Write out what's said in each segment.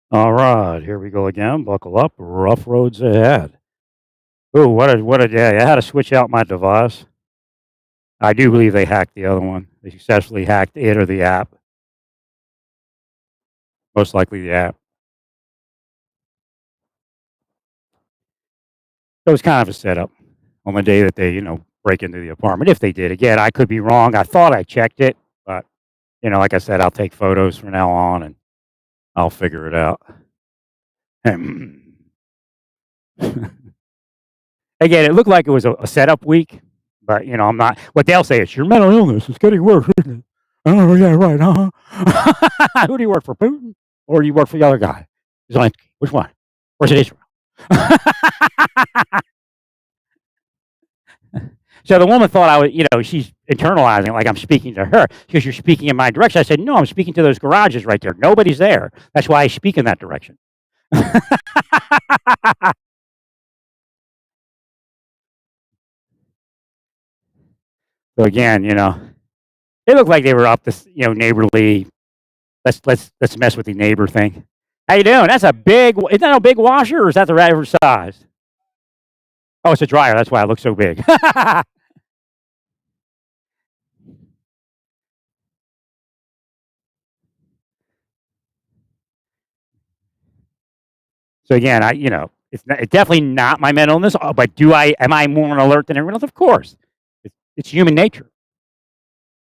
All right, here we go again. Buckle up. Rough roads ahead. Ooh, what a day! I had to switch out my device. I do believe they hacked the other one. They successfully hacked it or the app. Most likely the app. It was kind of a setup on the day that they, break into the apartment. If they did, again, I could be wrong. I thought I checked it, but like I said, I'll take photos from now on and I'll figure it out. Again, it looked like it was a setup week, but I'm not. What they'll say is your mental illness is getting worse, isn't it? Oh yeah, right. Who do you work for, Putin, or do you work for the other guy, Zelensky? Which one? Or is it Israel? So the woman thought I was, she's internalizing it like I'm speaking to her because you're speaking in my direction. I said, no, I'm speaking to those garages right there. Nobody's there. That's why I speak in that direction. So again, they looked like they were up this, neighborly. Let's mess with the neighbor thing. How you doing? That's a big. Isn't that a big washer, or is that the right size? Oh, it's a dryer. That's why it looks so big. So again, it's definitely not my mental illness. But am I more on alert than everyone else? Of course, it's human nature.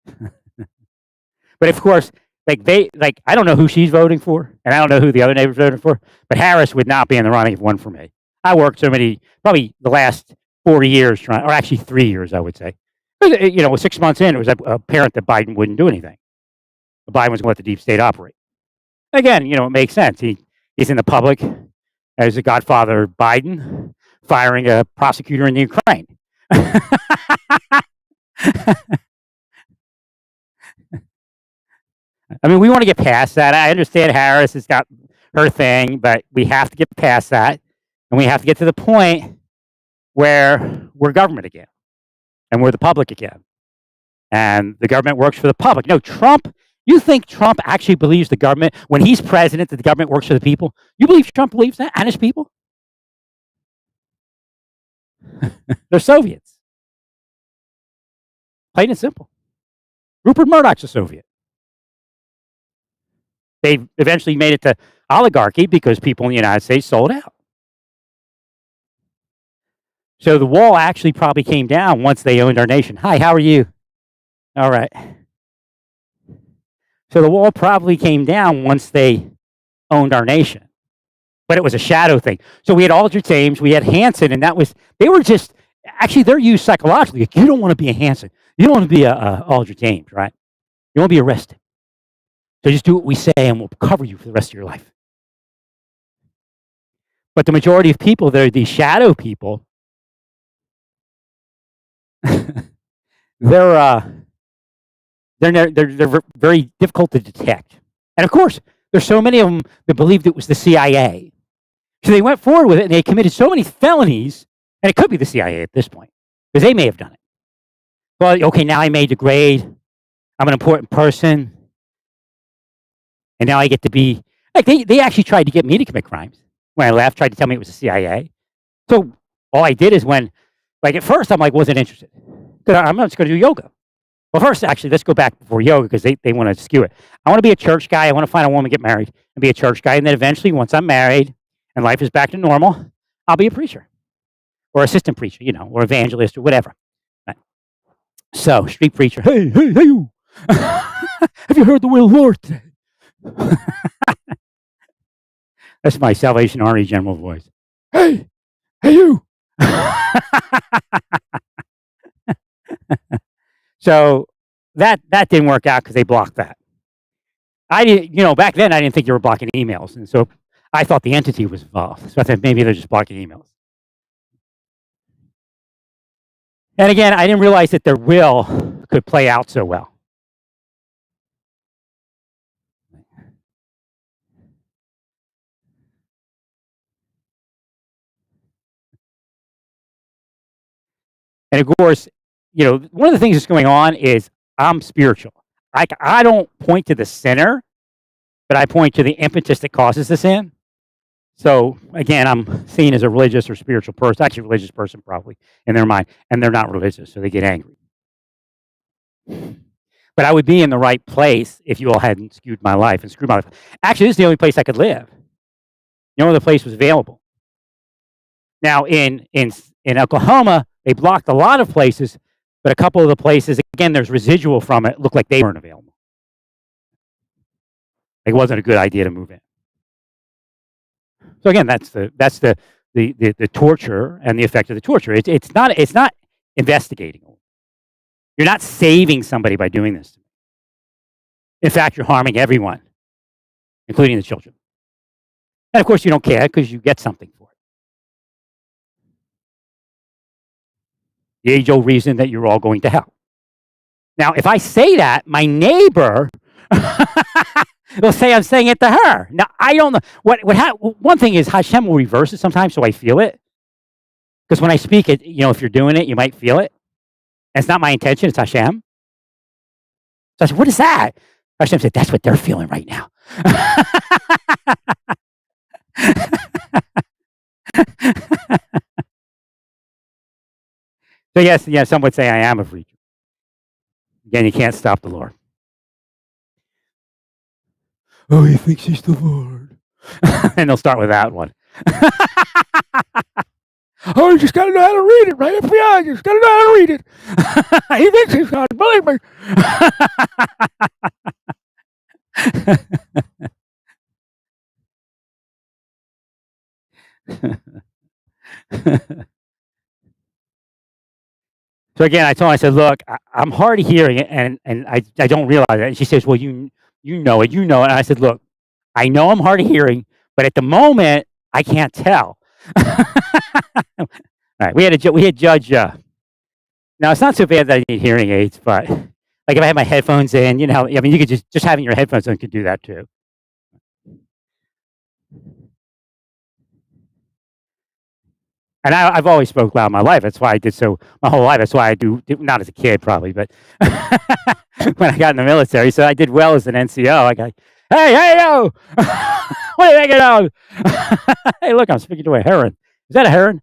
But of course, I don't know who she's voting for, and I don't know who the other neighbor's voting for. But Harris would not be in the running if one for me. I worked probably the last 4 years or actually 3 years, I would say. With 6 months in, it was apparent that Biden wouldn't do anything. Biden was going to let the deep state operate. Again, it makes sense. He's in the public as the Godfather Biden firing a prosecutor in the Ukraine. I mean, we want to get past that. I understand Harris has got her thing, but we have to get past that. And we have to get to the point where we're government again and we're the public again. And the government works for the public. No, you think Trump actually believes the government, when he's president, that the government works for the people? You believe Trump believes that and his people? They're Soviets. Plain and simple. Rupert Murdoch's a Soviet. They eventually made it to oligarchy because people in the United States sold out. So the wall actually probably came down once they owned our nation. Hi, how are you? All right. So the wall probably came down once they owned our nation. But it was a shadow thing. So we had Aldrich Ames, we had Hanson, and they're used psychologically. Like, you don't want to be a Hanson. You don't want to be a Aldrich Ames, right? You want to be arrested. So just do what we say and we'll cover you for the rest of your life. But the majority of people, they're these shadow people. they're very difficult to detect. And of course, there's so many of them that believed it was the CIA. So they went forward with it and they committed so many felonies, and it could be the CIA at this point, because they may have done it. Well, okay, now I may degrade. I'm an important person. And now I get to be, like, they actually tried to get me to commit crimes. When I left, tried to tell me it was the CIA. So all I did is at first I'm like, wasn't interested. Because I'm just going to do yoga. Well, first, actually, let's go back before yoga because they want to skew it. I want to be a church guy. I want to find a woman, get married, and be a church guy. And then eventually, once I'm married and life is back to normal, I'll be a preacher or assistant preacher, or evangelist or whatever. Right. So, street preacher. Hey, you. Have you heard the will of the Lord today? That's my Salvation Army general voice. Hey, you. So that didn't work out because they blocked that. I didn't, back then I didn't think they were blocking emails, and so I thought the entity was involved. So I thought maybe they're just blocking emails. And again, I didn't realize that their will could play out so well. And of course, one of the things that's going on is I'm spiritual. I don't point to the sinner, but I point to the impetus that causes the sin. So again, I'm seen as a religious or spiritual person, actually a religious person probably in their mind, and they're not religious, so they get angry. But I would be in the right place if you all hadn't skewed my life and screwed my life. Actually, this is the only place I could live. No other place was available. Now in Oklahoma, they blocked a lot of places, but a couple of the places, again, there's residual from it, looked like they weren't available. It wasn't a good idea to move in. So again, that's the torture and the effect of the torture. It's not investigating. You're not saving somebody by doing this. In fact, you're harming everyone, including the children. And of course, you don't care because you get something for it. The age-old reason that you're all going to hell. Now, if I say that, my neighbor will say I'm saying it to her. Now, I don't know. One thing is Hashem will reverse it sometimes, so I feel it. Because when I speak it, if you're doing it, you might feel it. And it's not my intention, it's Hashem. So I said, what is that? Hashem said, that's what they're feeling right now. So yes, some would say I am a freak. Again, you can't stop the Lord. Oh, he thinks he's the Lord. And they'll start with that one. Oh, you just got to know how to read it, right? FBI, you just got to know how to read it. He thinks he's God, believe me. So again, I told her, I said, look, I'm hard of hearing it, and I don't realize it. And she says, well, you know it. And I said, look, I know I'm hard of hearing, but at the moment, I can't tell. All right, we had Judge. Now it's not so bad that I need hearing aids, but like if I had my headphones in, you could just having your headphones on could do that too. And I've always spoke loud in my life. That's why I did so my whole life. That's why I do not as a kid probably, but when I got in the military. So I did well as an NCO. I got, hey yo, what are you thinking of? Hey, look, I'm speaking to a heron. Is that a heron?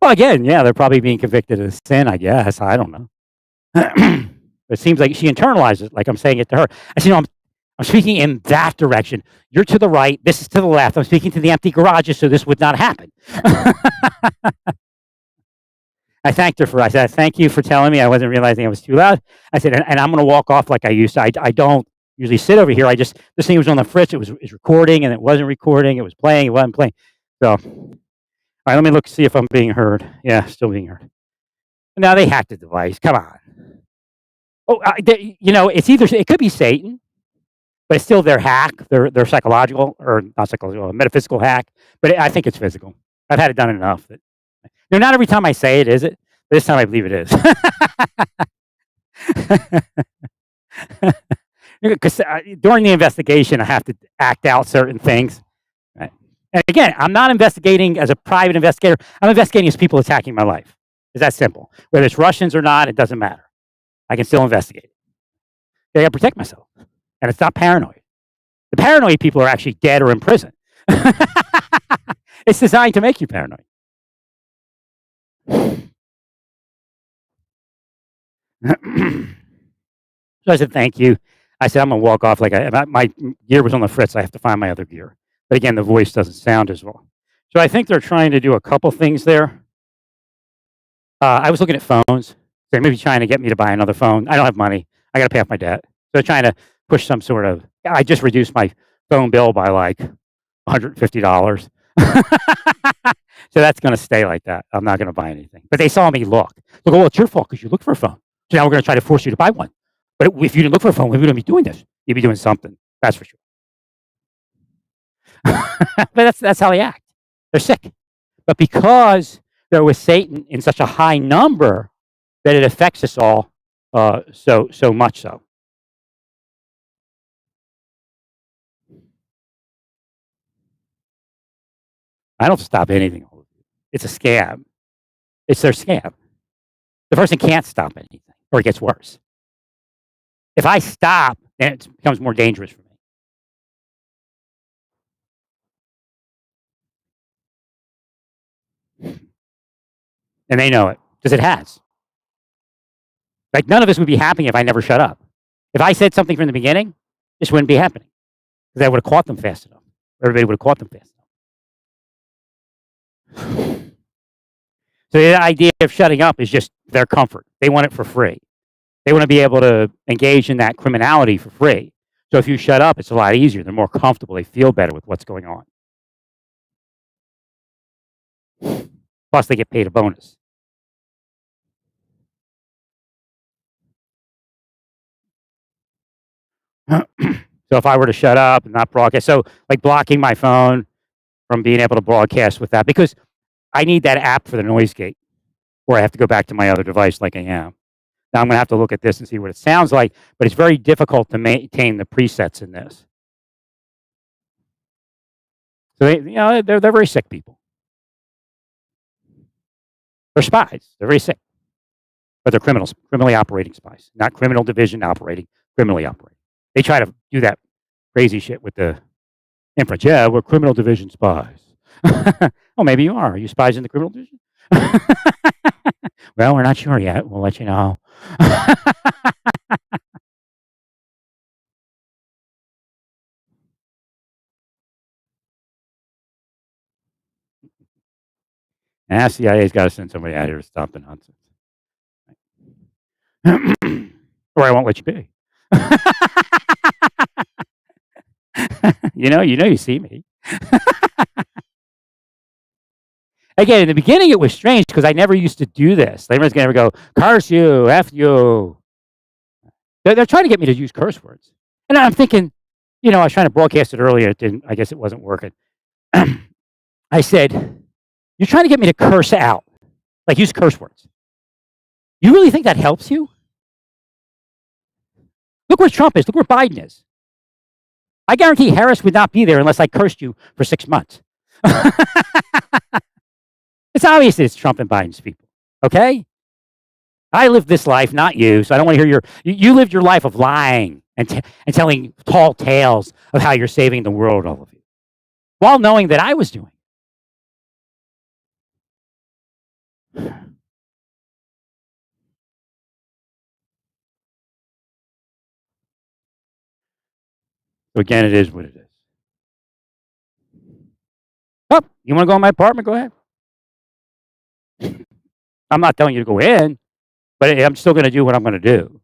Well, again, yeah, they're probably being convicted of sin, I guess. I don't know. It seems like she internalizes it, like I'm saying it to her. I said, no, I'm speaking in that direction. You're to the right. This is to the left. I'm speaking to the empty garages, so this would not happen. I thanked her I said, thank you for telling me. I wasn't realizing I was too loud. I said, and I'm going to walk off like I used to. I don't usually sit over here. This thing was on the fritz. It was recording, and it wasn't recording. It was playing. It wasn't playing. So, all right, let me look, see if I'm being heard. Yeah, still being heard. Now they hacked the device. Come on. Oh, it could be Satan, but it's still their hack, their psychological, or not psychological, metaphysical hack. But I think it's physical. I've had it done enough. Not every time I say it, is it? This time I believe it is. Because during the investigation, I have to act out certain things. Right? And again, I'm not investigating as a private investigator. I'm investigating as people attacking my life. It's that simple. Whether it's Russians or not, it doesn't matter. I can still investigate. I got to protect myself. And it's not paranoid. The paranoid people are actually dead or in prison. It's designed to make you paranoid. So I said, thank you. I said, I'm going to walk off my gear was on the fritz. I have to find my other gear. But again, the voice doesn't sound as well. So I think they're trying to do a couple things there. I was looking at phones. They're maybe trying to get me to buy another phone. I don't have money. I got to pay off my debt. So they're trying to push some sort of, I just reduced my phone bill by like $150. So that's going to stay like that. I'm not going to buy anything. But they saw me look. Look, well, it's your fault because you look for a phone. So now we're going to try to force you to buy one. But if you didn't look for a phone, we wouldn't be doing this. You'd be doing something. That's for sure. But that's how they act. They're sick. But because they're with Satan in such a high number, that it affects us all so much so. I don't stop anything. It's a scam. It's their scam. The person can't stop anything, or it gets worse. If I stop, then it becomes more dangerous for me. and they know it because it has. Like, none of this would be happening if I never shut up. If I said something from the beginning, this wouldn't be happening because I would have caught them fast enough. Everybody would have caught them fast enough. So the idea of shutting up is just their comfort. They want it for free. They want to be able to engage in that criminality for free. So if you shut up, it's a lot easier. They're more comfortable. They feel better with what's going on. Plus, they get paid a bonus. So if I were to shut up and not broadcast, so like blocking my phone from being able to broadcast with that, because I need that app for the noise gate, or I have to go back to my other device like I am. Now I'm going to have to look at this and see what it sounds like, but it's very difficult to maintain the presets in this. So they're very sick people. They're spies. They're very sick, but they're criminals, criminally operating spies, not criminal division operating, criminally operating. They try to do that crazy shit with the inference. Yeah, we're criminal division spies. Oh, maybe you are. Are you spies in the criminal division? Well, we're not sure yet. We'll let you know. CIA's got to send somebody out here to stop the nonsense. Or I won't let you be. You see me. Again, in the beginning, it was strange because I never used to do this. Everyone's going to go, curse you, F you. They're trying to get me to use curse words. And I'm thinking, I was trying to broadcast it earlier. I guess it wasn't working. I said, you're trying to get me to curse out, like use curse words. You really think that helps you? Look where Trump is. Look where Biden is. I guarantee Harris would not be there unless I cursed you for 6 months. It's obvious that it's Trump and Biden's people, okay? I lived this life, not you, so I don't want to hear you lived your life of lying and telling tall tales of how you're saving the world, all of you, while knowing that I was doing it. So again, it is what it is. Oh, you want to go in my apartment? Go ahead. I'm not telling you to go in, but I'm still going to do what I'm going to do.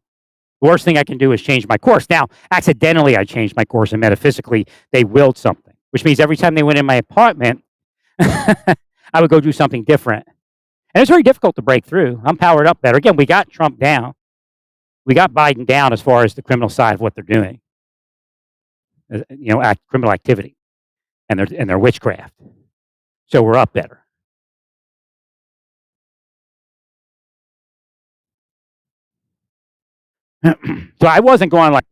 The worst thing I can do is change my course. Now, accidentally, I changed my course, and metaphysically, they willed something, which means every time they went in my apartment, I would go do something different. And it's very difficult to break through. I'm powered up better. Again, we got Trump down. We got Biden down as far as the criminal side of what they're doing. Criminal activity and their witchcraft. So we're up better. So I wasn't going like,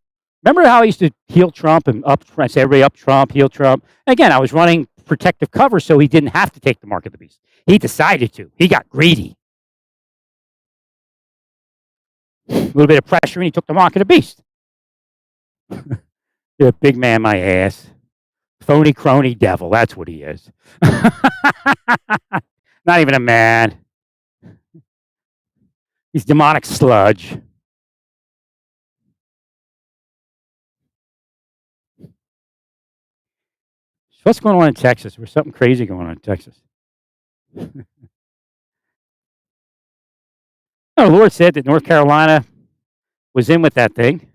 remember how I used to heel Trump and say everybody up Trump, heel Trump? Again, I was running protective cover so he didn't have to take the mark of the beast. He decided to. He got greedy. A little bit of pressure and he took the mark of the beast. The big man, my ass. Phony crony devil. That's what he is. Not even a man. He's demonic sludge. What's going on in Texas? There's something crazy going on in Texas. The Lord said that North Carolina was in with that thing.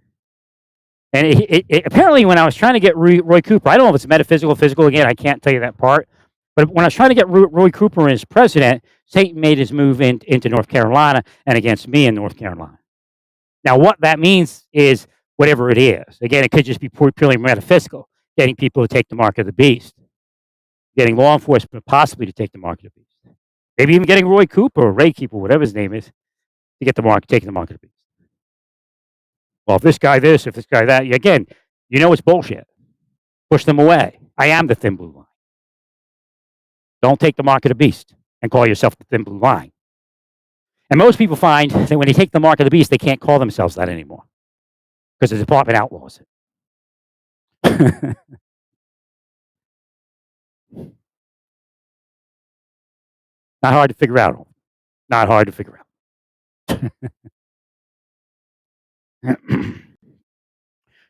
And it apparently, when I was trying to get Roy Cooper, I don't know if it's metaphysical, physical, again, I can't tell you that part. But when I was trying to get Roy Cooper as president, Satan made his move into North Carolina and against me in North Carolina. Now, what that means is whatever it is. Again, it could just be purely metaphysical, getting people to take the mark of the beast, getting law enforcement possibly to take the mark of the beast, maybe even getting Roy Cooper or Ray Cooper, whatever his name is, to get taking the mark of the beast. Well, if this guy this, if this guy that, again, it's bullshit. Push them away. I am the thin blue line. Don't take the mark of the beast and call yourself the thin blue line. And most people find that when they take the mark of the beast, they can't call themselves that anymore because the department outlaws it. Not hard to figure out. Not hard to figure out.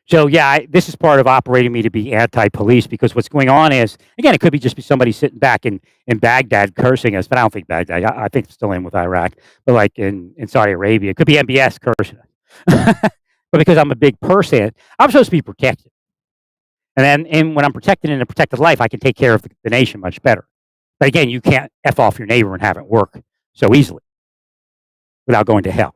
So yeah, this is part of operating me to be anti-police because what's going on is again, it could be just be somebody sitting back in Baghdad cursing us, but I don't think Baghdad. I think it's still in with Iraq, but like in Saudi Arabia, it could be MBS cursing us. But because I'm a big person, I'm supposed to be protected, and when I'm protected in a protected life, I can take care of the nation much better. But again, you can't f off your neighbor and have it work so easily without going to hell.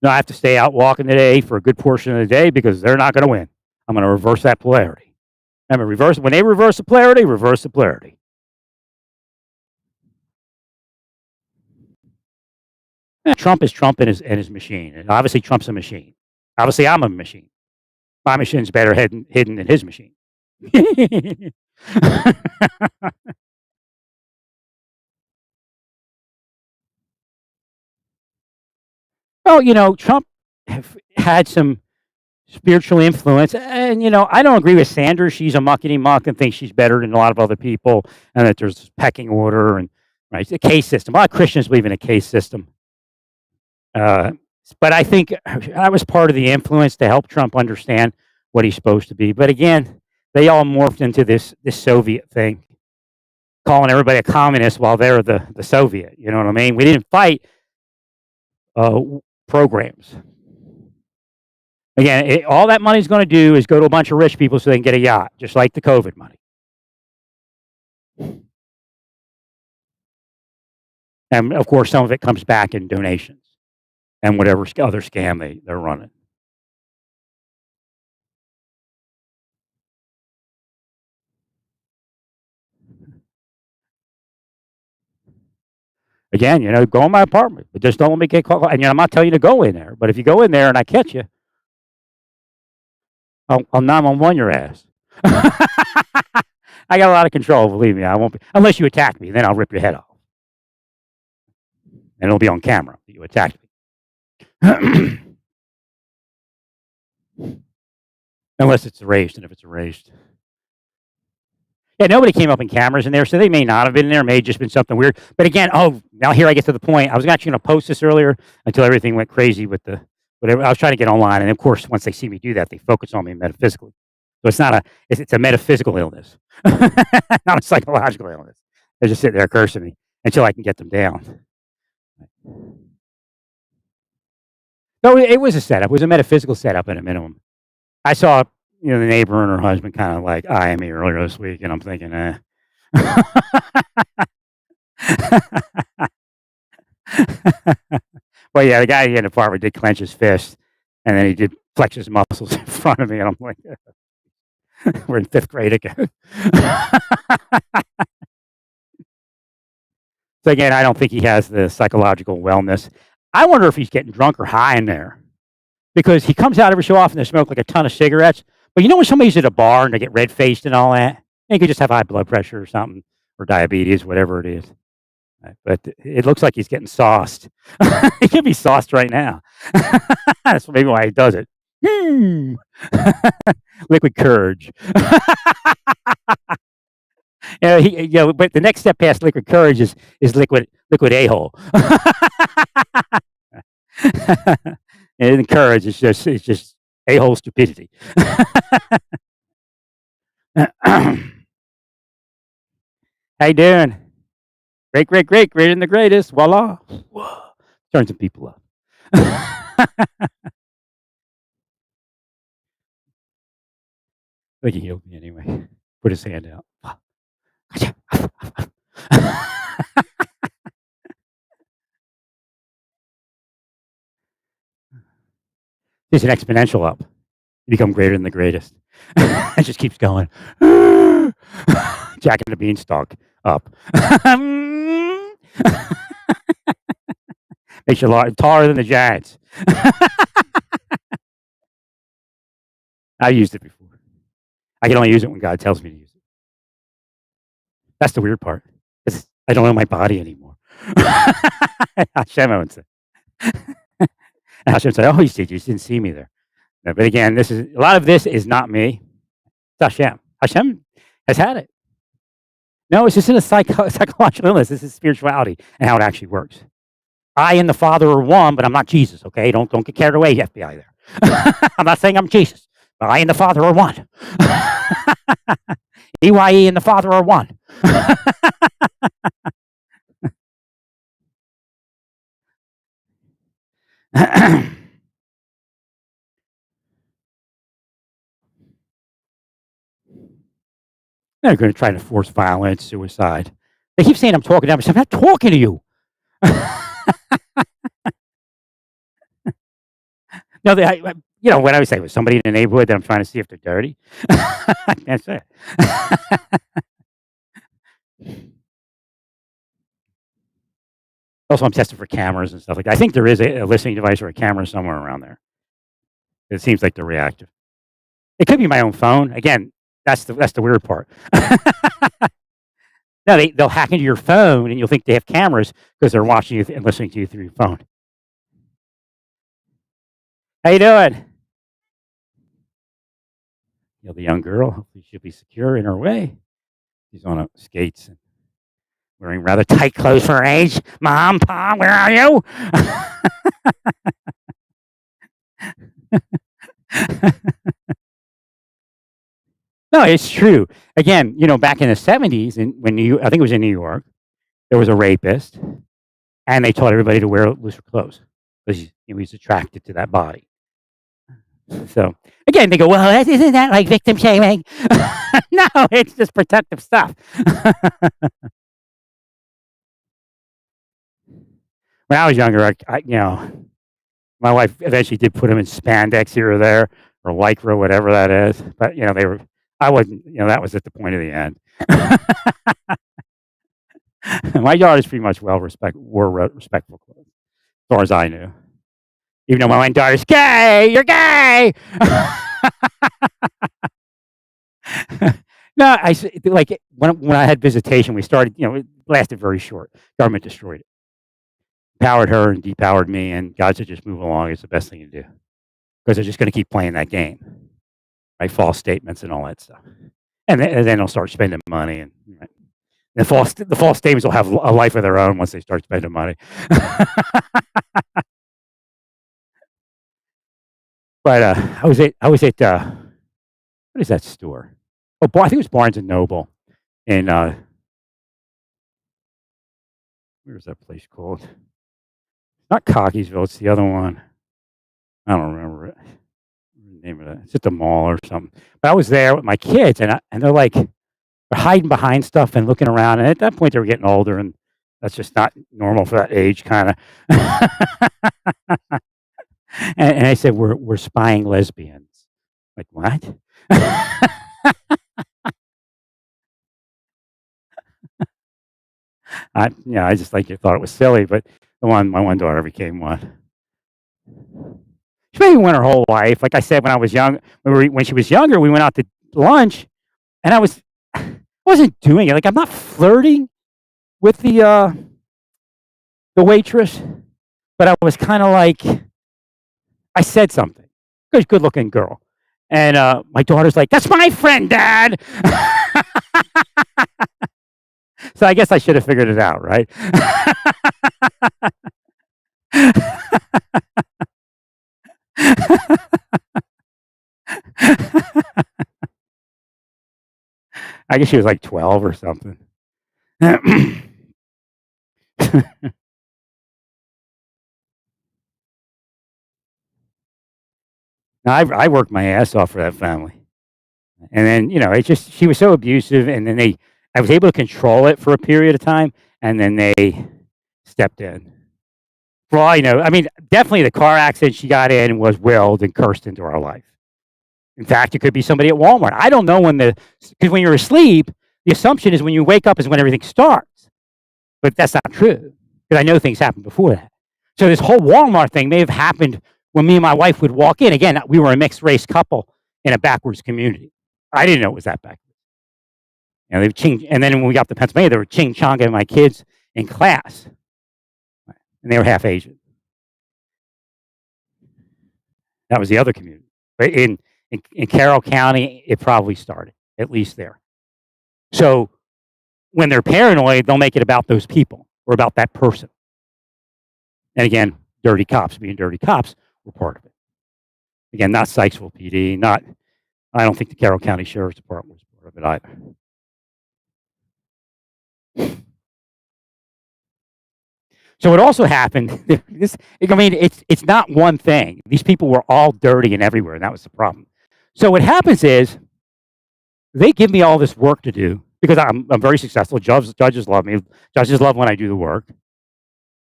No, I have to stay out walking today for a good portion of the day because they're not going to win. I'm going to reverse that polarity. Remember, reverse when they reverse the polarity, reverse the polarity. Trump is Trump and his machine, and obviously Trump's a machine. Obviously, I'm a machine. My machine's better hidden than his machine. Well, Trump had some spiritual influence, and I don't agree with Sanders. She's a muckety muck and thinks she's better than a lot of other people, and that there's pecking order and right a case system. A lot of Christians believe in a case system. Uh, but I think I was part of the influence to help Trump understand what he's supposed to be. But again, they all morphed into this Soviet thing, calling everybody a communist while they're the Soviet. You know what I mean? We didn't fight programs. Again, all that money's going to do is go to a bunch of rich people so they can get a yacht, just like the COVID money. And of course, some of it comes back in donations and whatever other scam they're running. Again, go in my apartment, but just don't let me get caught. And I'm not telling you to go in there, but if you go in there and I catch you, I'll 911 your ass. I got a lot of control, believe me. I won't be, unless you attack me, then I'll rip your head off. And it'll be on camera that you attacked me. Unless it's erased, and if it's erased. Yeah, nobody came up in cameras in there, so they may not have been in there. It may have just been something weird. But again, now here I get to the point. I was actually going to post this earlier until everything went crazy with the whatever. I was trying to get online, and of course, once they see me do that, they focus on me metaphysically. So it's a metaphysical illness, not a psychological illness. They're just sitting there cursing me until I can get them down. No, it was a setup. It was a metaphysical setup at a minimum. I saw, the neighbor and her husband kind of like eyeing me earlier this week, and I'm thinking, Well, yeah, the guy in the apartment did clench his fist, and then he did flex his muscles in front of me, and I'm like, we're in 5th grade again. So again, I don't think he has the psychological wellness. I wonder if he's getting drunk or high in there because he comes out every so often to smoke like a ton of cigarettes. But when somebody's at a bar and they get red faced and all that, they could just have high blood pressure or something, or diabetes, whatever it is. But it looks like he's getting sauced. He could be sauced right now. That's maybe why he does it. Liquid courage. But the next step past liquid courage is liquid a-hole. And courage is just a-hole stupidity. How you doing? Great than the greatest. Voila. Whoa. Turn some people up. Like he healed me anyway. Put his hand out. It's an exponential up. You become greater than the greatest. It just keeps going. Jack and the Beanstalk up. Makes you taller than the Giants. I've used it before. I can only use it when God tells me to use it. That's the weird part. I don't know my body anymore. Hashem owns it. Hashem said, "Oh, you just didn't see me there." No, but again, a lot of this is not me. Hashem. Hashem has had it. No, it's just in a psychological illness. This is spirituality and how it actually works. I and the Father are one, but I'm not Jesus. Okay, don't get carried away, FBI. There, I'm not saying I'm Jesus, but I and the Father are one. EYE and the Father are one. They're going to try to force violence, suicide. They keep saying I'm talking to them. I'm not talking to you. No, when I would say with somebody in the neighborhood that I'm trying to see if they're dirty. That's it. Also, I'm testing for cameras and stuff like that. I think there is a listening device or a camera somewhere around there. It seems like they're reactive. It could be my own phone. Again, that's the weird part. No, they'll hack into your phone and you'll think they have cameras because they're watching you and listening to you through your phone. How you doing? The young girl. Hopefully she'll be secure in her way. She's on skates and wearing rather tight clothes for her age. Mom, Pa, where are you? No, it's true. Again, back in the 70s, and I think it was in New York, there was a rapist, and they taught everybody to wear looser clothes because he was attracted to that body. So again, they go, well, isn't that like victim shaming? No, it's just protective stuff. When I was younger, my wife eventually did put them in spandex here or there, or lycra, whatever that is. But they were. I wasn't. That was at the point of the end. My daughters pretty much wore respectful clothes, as far as I knew. Even though my daughter's gay, you're gay. No, like when I had visitation, we started. It lasted very short. Government destroyed it, powered her and depowered me, and God said, "Just move along. It's the best thing to do," because they're just going to keep playing that game, right? False statements and all that stuff, and then they'll start spending money, and right? The false statements will have a life of their own once they start spending money. But I was at what is that store? Oh, I think it was Barnes and Noble in where's that place called? Not Cockeysville. It's the other one. I don't remember it. The name of it. It's at the mall or something. But I was there with my kids, and they're like they're hiding behind stuff and looking around. And at that point, they were getting older, and that's just not normal for that age, kind of. And I said, "We're spying lesbians." Like what? I just thought it was silly, but my one daughter became one. She maybe went her whole life. Like I said, when I was young, when she was younger, we went out to lunch, and I wasn't doing it. Like I'm not flirting with the waitress, but I was kind of like I said something. Good looking girl, and my daughter's like, "That's my friend, Dad." So I guess I should have figured it out, right? I guess she was like 12 or something. Now, I worked my ass off for that family, and then it just she was so abusive, and then I was able to control it for a period of time, and then they stepped in. For all I know, I mean, definitely the car accident she got in was willed and cursed into our life. In fact, it could be somebody at Walmart. I don't know because when you're asleep, the assumption is when you wake up is when everything starts, but that's not true because I know things happened before that. So this whole Walmart thing may have happened when me and my wife would walk in. Again, we were a mixed race couple in a backwards community. I didn't know it was that backwards. And then when we got to Pennsylvania, they were ching-chonging my kids in class, and they were half Asian. That was the other community. But In Carroll County, it probably started, at least there. So when they're paranoid, they'll make it about those people or about that person. And again, dirty cops being dirty cops were part of it. Again, not Sykesville PD, not, I don't think the Carroll County Sheriff's Department was part of it either. So what also happened, it's not one thing. These people were all dirty and everywhere, and that was the problem. So what happens is they give me all this work to do because I'm very successful. Judges love me. Judges love when I do the work.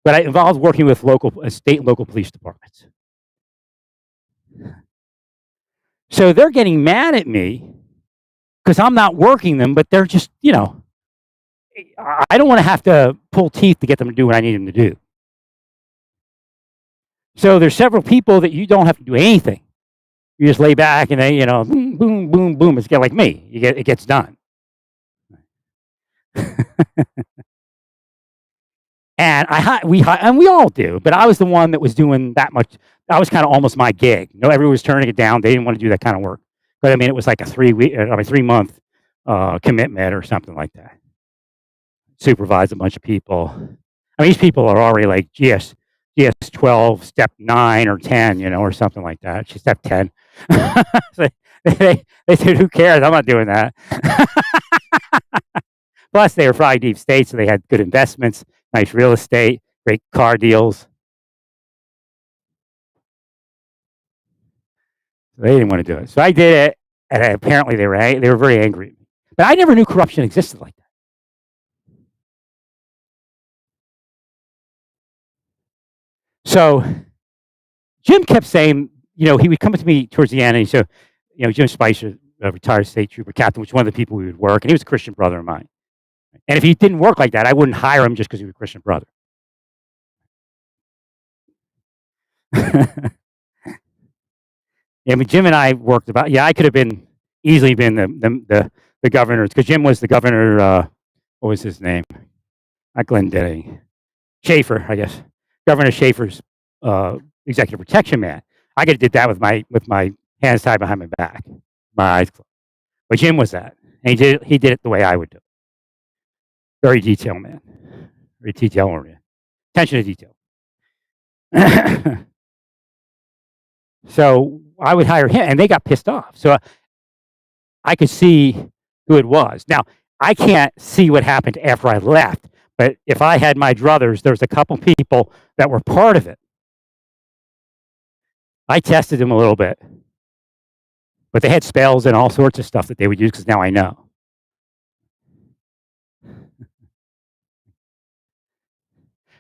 But it involves working with state and local police departments. So they're getting mad at me because I'm not working them, but they're just, I don't want to have to pull teeth to get them to do what I need them to do. So there's several people that you don't have to do anything. You just lay back and they, boom, boom, boom, boom. It's like me. It gets done. And we all do, but I was the one that was doing that much. That was kind of almost my gig. Everyone was turning it down. They didn't want to do that kind of work. But I mean, it was like a 3-month commitment or something like that. Supervise a bunch of people. I mean, these people are already like GS 12, step 9 or 10, or something like that. She's step 10. So they said, who cares? I'm not doing that. Plus, they were probably deep state, so they had good investments, nice real estate, great car deals. So they didn't want to do it. So I did it, and apparently they were very angry at me. But I never knew corruption existed like that. So Jim kept saying, he would come to me towards the end, and he said, Jim Spicer, a retired state trooper captain, which was one of the people we would work, and he was a Christian brother of mine. And if he didn't work like that, I wouldn't hire him just because he was a Christian brother. Yeah, I mean, Jim and I worked about. I could have easily been the governor because Jim was the governor. What was his name? Not Glendenning. Schaefer, I guess. Governor Schaefer's executive protection man. I could have did that with my hands tied behind my back, my eyes closed. But Jim was that, and he did it the way I would do it. Very detail man, very detail oriented, attention to detail. So I would hire him, and they got pissed off. So I could see who it was. Now I can't see what happened after I left, but if I had my druthers, there's a couple people that were part of it. I tested them a little bit, but they had spells and all sorts of stuff that they would use because now I know.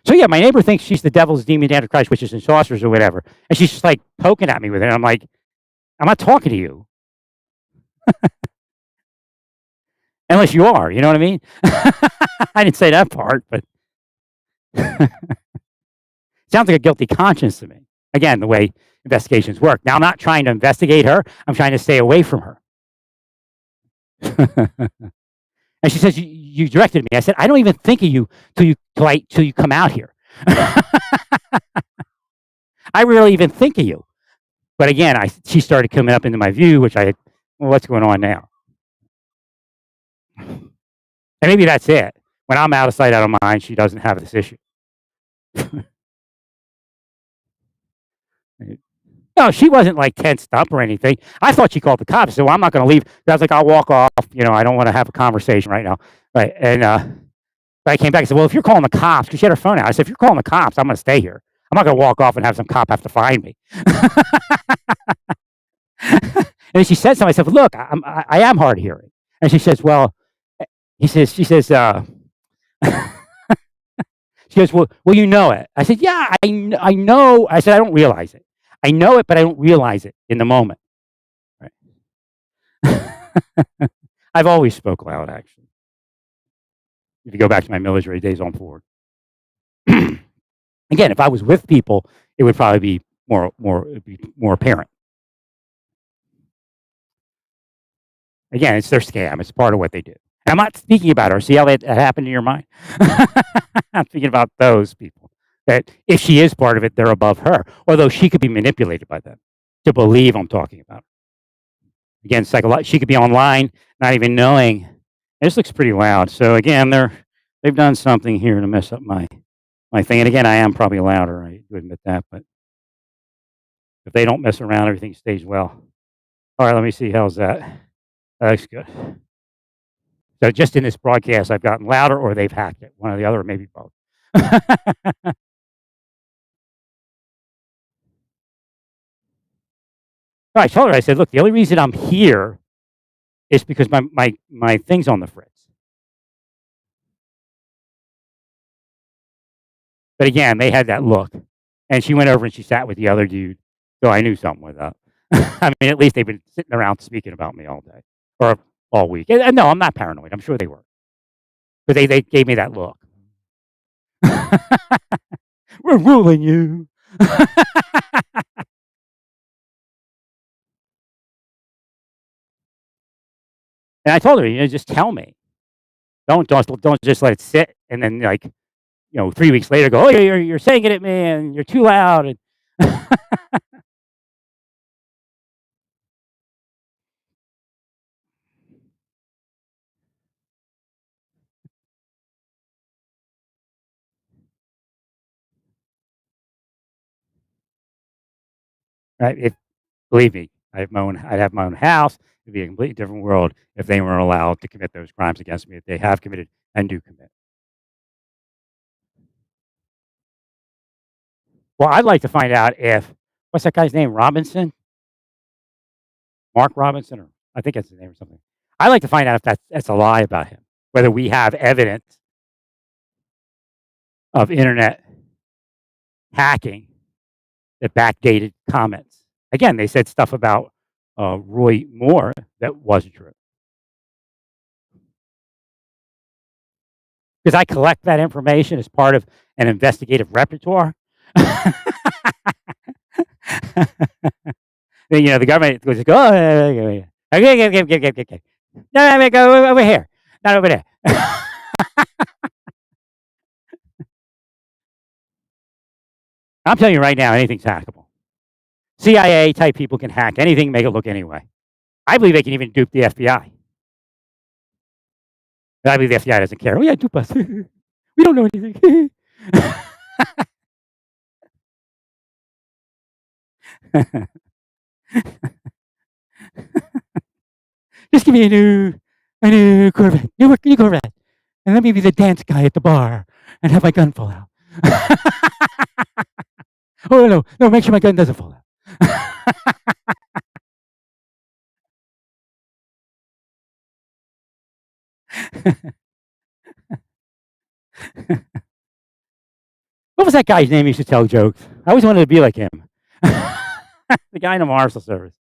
So yeah, my neighbor thinks she's the devil's demon antichrist, witches and sorcerers or whatever, and she's just like poking at me with it. And I'm like, I'm not talking to you, unless you are. You know what I mean? I didn't say that part, but sounds like a guilty conscience to me. Again, the way investigations work. Now, I'm not trying to investigate her. I'm trying to stay away from her. And she says, you directed me. I said, I don't even think of you till you come out here. I rarely even think of you. But again, she started coming up into my view, well, what's going on now? And maybe that's it. When I'm out of sight, out of mind, she doesn't have this issue. No, she wasn't like tensed up or anything. I thought she called the cops, so I'm not going to leave. I was like, I'll walk off. I don't want to have a conversation right now. Right. And I came back and said, well, if you're calling the cops, because she had her phone out, I said, if you're calling the cops, I'm going to stay here. I'm not going to walk off and have some cop have to find me. And then she said something. I said, well, look, I am hard of hearing. And she says, well, she says, she goes, well, you know it. I said, yeah, I know. I said, I don't realize it. I know it, but I don't realize it in the moment. Right? I've always spoke loud, actually. If you go back to my military days on forward. Again, if I was with people, it would probably be more apparent. Again, it's their scam. It's part of what they do. And I'm not speaking about her. See how that happened in your mind? I'm thinking about those people. That if she is part of it, they're above her. Although she could be manipulated by them to believe I'm talking about her. Again, she could be online, not even knowing. This looks pretty loud. So again, they've done something here to mess up my thing. And again, I am probably louder. I do admit that, but if they don't mess around, everything stays well. All right, let me see. How's that? That looks good. So just in this broadcast, I've gotten louder, or they've hacked it. One or the other, or maybe both. I told her. I said, "Look, the only reason I'm here is because my thing's on the fritz." But again, they had that look, and she went over and she sat with the other dude, so I knew something was up. I mean, at least they've been sitting around speaking about me all day or all week. And no, I'm not paranoid. I'm sure they were, but they gave me that look. We're ruling you. And I told her, just tell me. Don't just let it sit and then, like, 3 weeks later go, "Oh, you're saying it at me and you're too loud." And right, believe me, I'd have my own house. It'd be a completely different world if they weren't allowed to commit those crimes against me that they have committed and do commit. Well, I'd like to find out if what's that guy's name? Robinson? Mark Robinson, or I think that's his name or something. I'd like to find out if that's a lie about him, whether we have evidence of internet hacking that backdated comments. Again, they said stuff about Roy Moore that wasn't true. Because I collect that information as part of an investigative repertoire. The government goes, "Go, okay, okay. No, go over here, not over there." I'm telling you right now, anything's hackable. CIA type people can hack anything, make it look anyway. I believe they can even dupe the FBI. I believe the FBI doesn't care. "Oh yeah, dupe us. We don't know anything." Just give me a new Corvette, new Corvette, and let me be the dance guy at the bar and have my gun fall out. Oh no, make sure my gun doesn't fall out. What was that guy's name who used to tell jokes? I always wanted to be like him. The guy in the Marshal Service.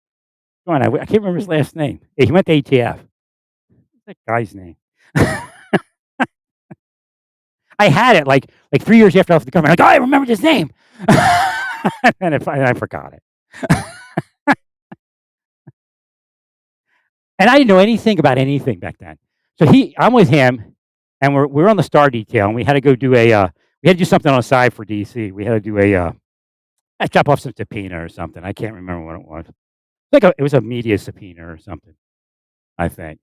Come on, I can't remember his last name. Yeah, he went to ATF. What's that guy's name? I had it like 3 years after I left the government. Like, "Oh, I remembered his name." And I forgot it. And I didn't know anything about anything back then. So I'm with him, and we're on the Star Detail, and we had to go do we had to do something on the side for DC. We had to do drop off some subpoena or something. I can't remember what it was. It was a media subpoena or something, I think.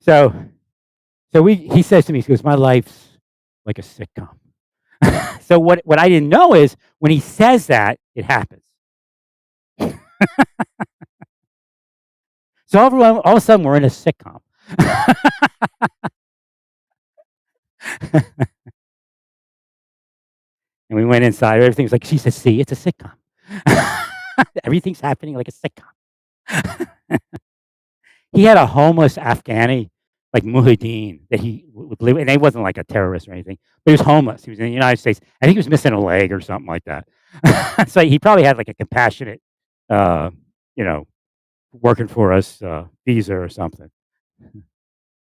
So he says to me, he goes, "My life's like a sitcom." So what I didn't know is when he says that, it happens. So all of a sudden we're in a sitcom. And we went inside. Everything's like, she said, "See, it's a sitcom." Everything's happening like a sitcom. He had a homeless Afghani, like Mujahideen, that he would live, and he wasn't like a terrorist or anything, but he was homeless. He was in the United States. I think he was missing a leg or something like that. So he probably had like a compassionate, uh, you know, working for us visa or something.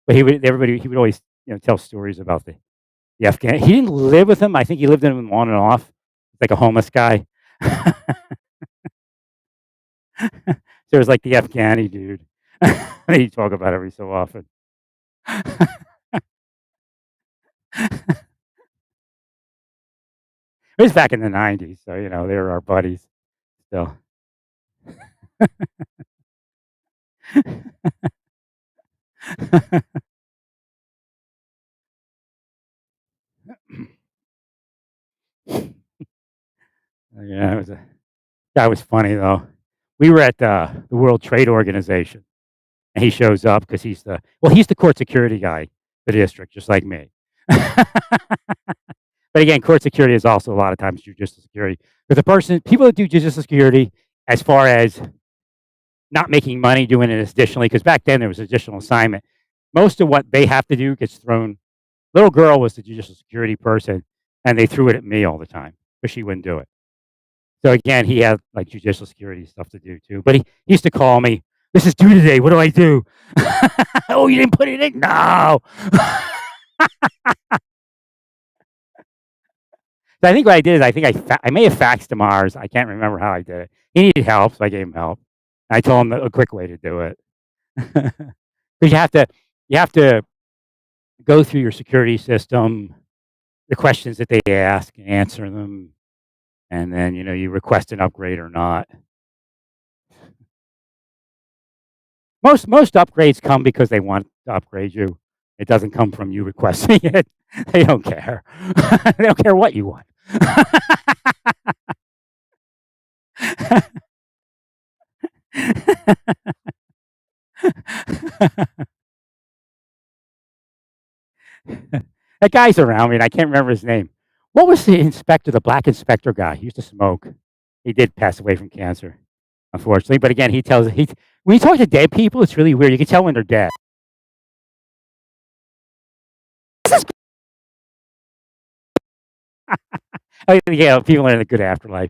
But he would always tell stories about the Afghan. He didn't live with him. I think he lived in him on and off, like a homeless guy. There was like the Afghani dude that you talk about every so often. It was back in the '90s, so they were our buddies. So Yeah, that was funny though. We were at the World Trade Organization, and he shows up because he's the court security guy for the district, just like me. But again, court security is also a lot of times judicial security. But people that do judicial security, as far as not making money doing it additionally, because back then there was additional assignment. Most of what they have to do gets thrown. Little girl was the judicial security person, and they threw it at me all the time because she wouldn't do it. So again, he had like judicial security stuff to do too. But he used to call me, "This is due today. What do I do?" "Oh, you didn't put it in? No." So I think what I did is I may have faxed him ours. I can't remember how I did it. He needed help, so I gave him help. I told him a quick way to do it. Because you have to go through your security system, the questions that they ask, and answer them, and then you request an upgrade or not. Most upgrades come because they want to upgrade you. It doesn't come from you requesting it. They don't care. They don't care what you want. That guy's around me, and I can't remember his name. What was the black inspector guy? He used to smoke. He did pass away from cancer, unfortunately. But again, when you talk to dead people, it's really weird. You can tell when they're dead. Oh, yeah, people are in a good afterlife.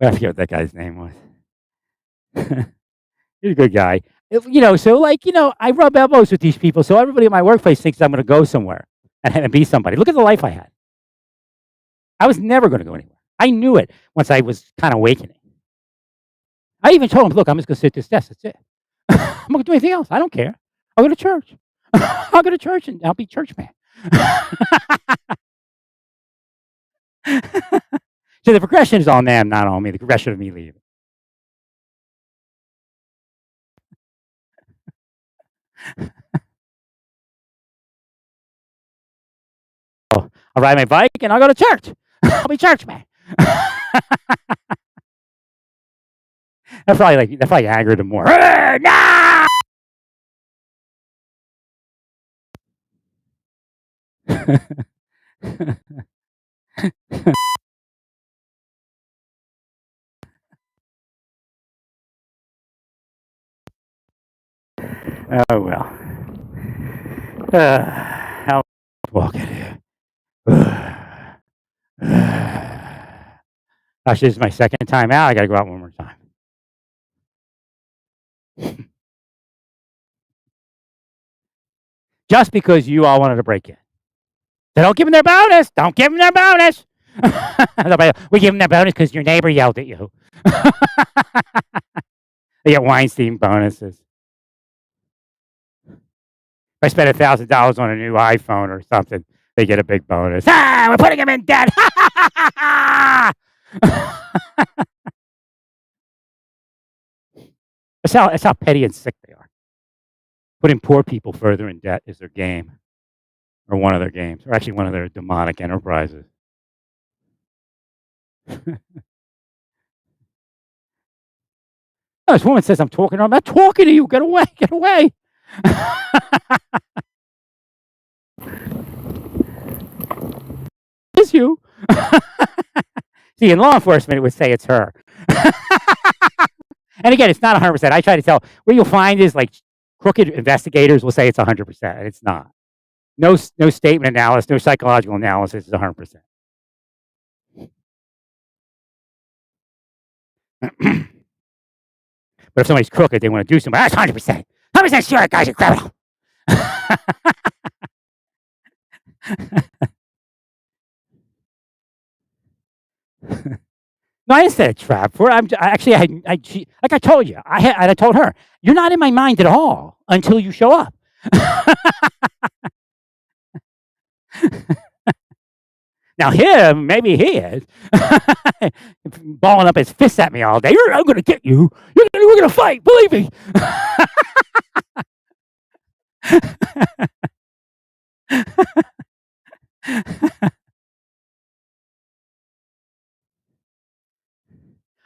I forget what that guy's name was. He's a good guy. I rub elbows with these people, so everybody in my workplace thinks I'm going to go somewhere and be somebody. Look at the life I had. I was never going to go anywhere. I knew it once I was kind of awakening. I even told him, "Look, I'm just going to sit at this desk. That's it. I'm not going to do anything else. I don't care. I'll go to church. I'll go to church and I'll be church man." So the progression is on them, not on me. The progression of me leaving. I'll ride my bike and I'll go to church. I'll be church man. That probably angered him more. No! Oh well. I'll walk in here. Gosh, this is my second time out. I got to go out one more time. Just because you all wanted to break in. So don't give them their bonus. Don't give them their bonus. We give them their bonus because your neighbor yelled at you. They get Weinstein bonuses. If I spend $1,000 on a new iPhone or something, they get a big bonus. We're putting them in debt. That's how petty and sick they are. Putting poor people further in debt is their game, or one of their games, or actually one of their demonic enterprises. This woman says I'm talking to her. I'm not talking to you. Get away. Get away. It's you. See, in law enforcement, it would say it's her. And again, it's not 100%. I try to tell. What you'll find is like crooked investigators will say it's 100%. And it's not. No statement analysis, no psychological analysis is 100%. But if somebody's crooked, they want to do something. That's 100%. 100% sure that guy's a criminal. No, I didn't set a trap for her. Actually, like I told you, I told her, you're not in my mind at all until you show up. Now him, maybe he is, balling up his fists at me all day. I'm going to get you. We're going to fight. Believe me.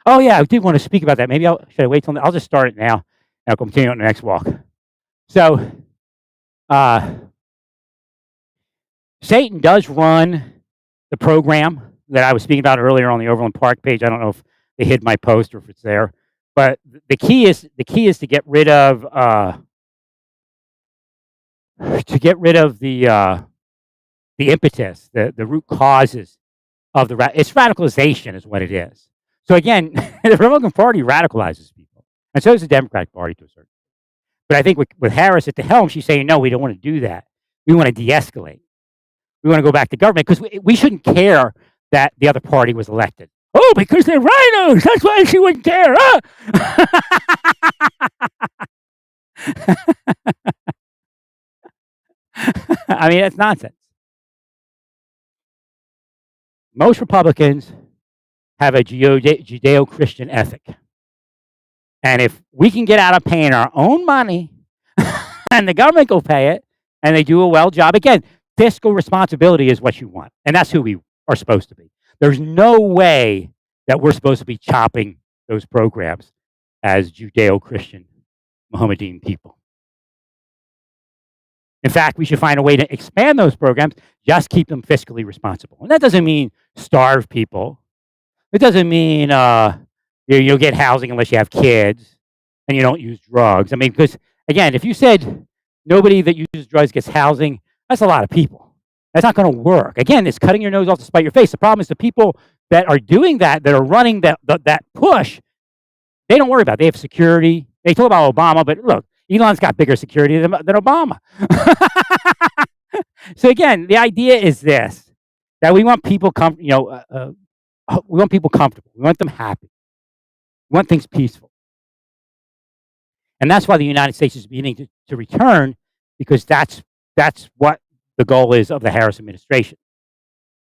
Oh yeah, I did want to speak about that. Maybe should I wait till I'll just start it now, and I'll continue on the next walk. So, Satan does run the program that I was speaking about earlier on the Overland Park page. I don't know if they hid my post or if it's there, but the key is to get rid of the impetus, the root causes of it's radicalization is what it is. So again, the Republican Party radicalizes people, and so does the Democratic Party to a certain. But I think with Harris at the helm, she's saying no, we don't want to do that. We want to de-escalate. We want to go back to government because we shouldn't care that the other party was elected. Oh, because they're rhinos. That's why she wouldn't care. Huh? I mean, it's nonsense. Most Republicans have a Judeo-Christian ethic. And if we can get out of paying our own money and the government will pay it and they do a well job, again, fiscal responsibility is what you want. And that's who we are supposed to be. There's no way that we're supposed to be chopping those programs as Judeo-Christian Mohammedan people. In fact, we should find a way to expand those programs, just keep them fiscally responsible. And that doesn't mean starve people. It doesn't mean you'll get housing unless you have kids and you don't use drugs. I mean, because, again, if you said nobody that uses drugs gets housing, that's a lot of people. That's not going to work. Again, it's cutting your nose off to spite your face. The problem is the people that are doing that are running that push, they don't worry about it. They have security. They talk about Obama, but look, Elon's got bigger security than Obama. So again, the idea is this, that we want people we want people comfortable. We want them happy. We want things peaceful. And that's why the United States is beginning to return, because that's what the goal is of the Harris administration.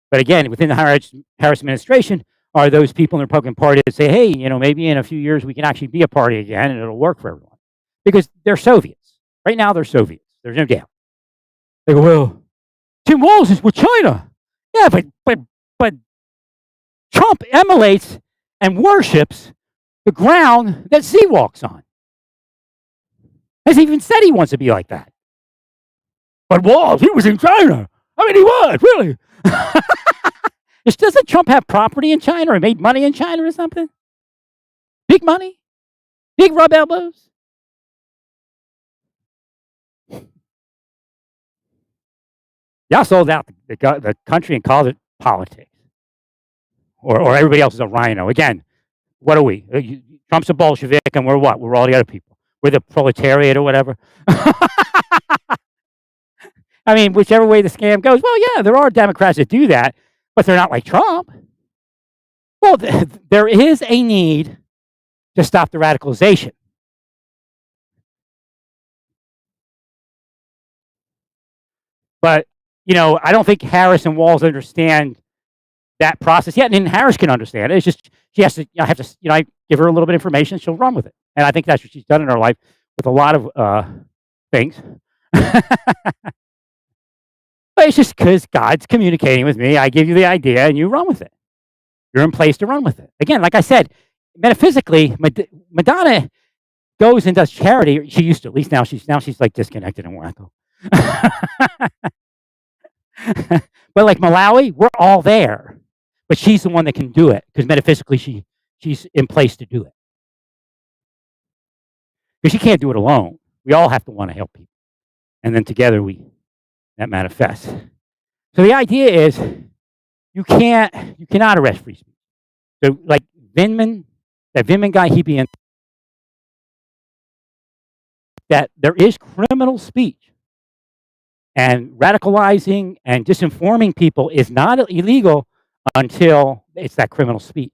But again, within the Harris administration are those people in the Republican Party that say, hey, maybe in a few years we can actually be a party again and it'll work for everyone. Because they're Soviets. Right now they're Soviets. There's no doubt. They go, well, Tim Walz is with China. Yeah, but Trump emulates and worships the ground that Xi walks on. Has even said he wants to be like that. But Walz, he was in China. I mean, he was, really. Doesn't Trump have property in China or made money in China or something? Big money? Big rub elbows? Y'all sold out the country and called it politics. Or everybody else is a rhino. Again, what are we? Trump's a Bolshevik, and we're what? We're all the other people. We're the proletariat or whatever. I mean, whichever way the scam goes, well, yeah, there are Democrats that do that, but they're not like Trump. Well, there is a need to stop the radicalization. But, I don't think Harris and Walz understand that process yet. And Harris can understand it. It's just, she has to, I give her a little bit of information, she'll run with it. And I think that's what she's done in her life with a lot of things. But it's just because God's communicating with me. I give you the idea and you run with it. You're in place to run with it. Again, like I said, metaphysically, Madonna goes and does charity. She used to, at least now she's like disconnected and wacko. But like Malawi, we're all there. But she's the one that can do it because metaphysically she's in place to do it. Because she can't do it alone. We all have to want to help people. And then together that manifests. So the idea is you cannot arrest free speech. So like Vindman, that Vindman guy, he be in that there is criminal speech. And radicalizing and disinforming people is not illegal until it's that criminal speech.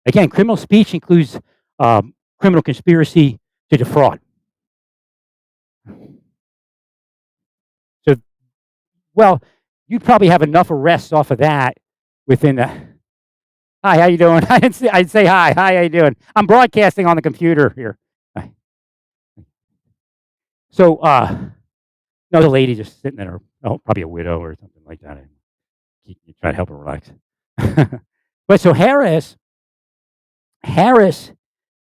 Again, criminal speech includes criminal conspiracy to defraud. So, well, you'd probably have enough arrests off of that within the. Hi, how you doing? I'd say hi. Hi, how you doing? I'm broadcasting on the computer here. So, no, the lady just sitting there, oh, probably a widow or something like that. You try to help her relax. But so Harris,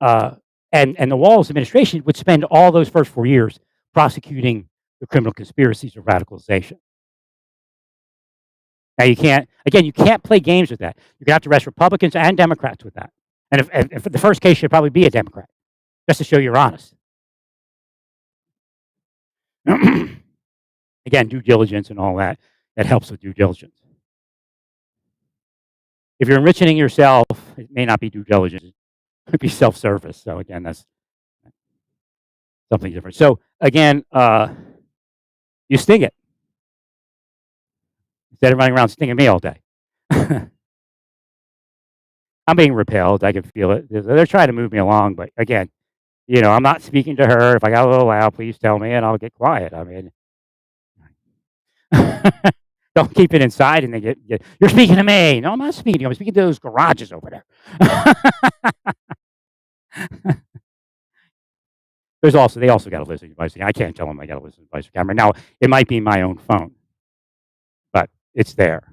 uh, and the Walz administration would spend all those first 4 years prosecuting the criminal conspiracies of radicalization. Now you can't play games with that. You're gonna have to arrest Republicans and Democrats with that. And if the first case should probably be a Democrat, just to show you're honest. Again, due diligence and all that helps with due diligence. If you're enriching yourself, it may not be due diligence. It could be self-service. So again, that's something different. So again, you sting it instead of running around stinging me all day. I'm being repelled. I can feel it. They're trying to move me along, but again, I'm not speaking to her. If I got a little loud, please tell me, and I'll get quiet. I mean, don't keep it inside, and they get. You're speaking to me. No, I'm not speaking to you. I'm speaking to those garages over there. They also got a listening device. I can't tell them I got a listening device camera. Now, it might be my own phone, but it's there.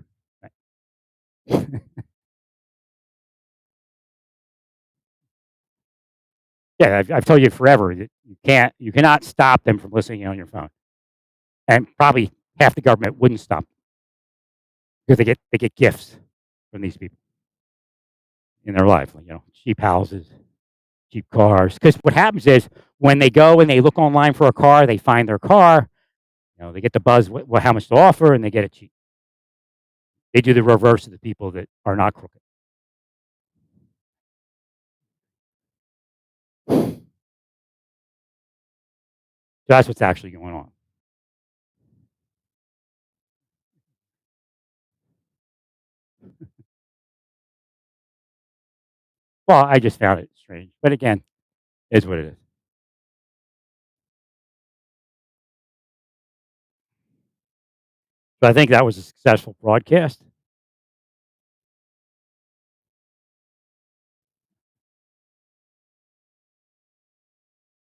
Yeah, I've told you forever that you cannot stop them from listening on your phone, and probably half the government wouldn't stop because they get gifts from these people in their life, like, cheap houses, cheap cars. Because what happens is when they go and they look online for a car, they find their car. They get the buzz, how much to offer, and they get it cheap. They do the reverse of the people that are not crooked. So that's what's actually going on. Well, I just found it strange, but again, it is what it is. So I think that was a successful broadcast.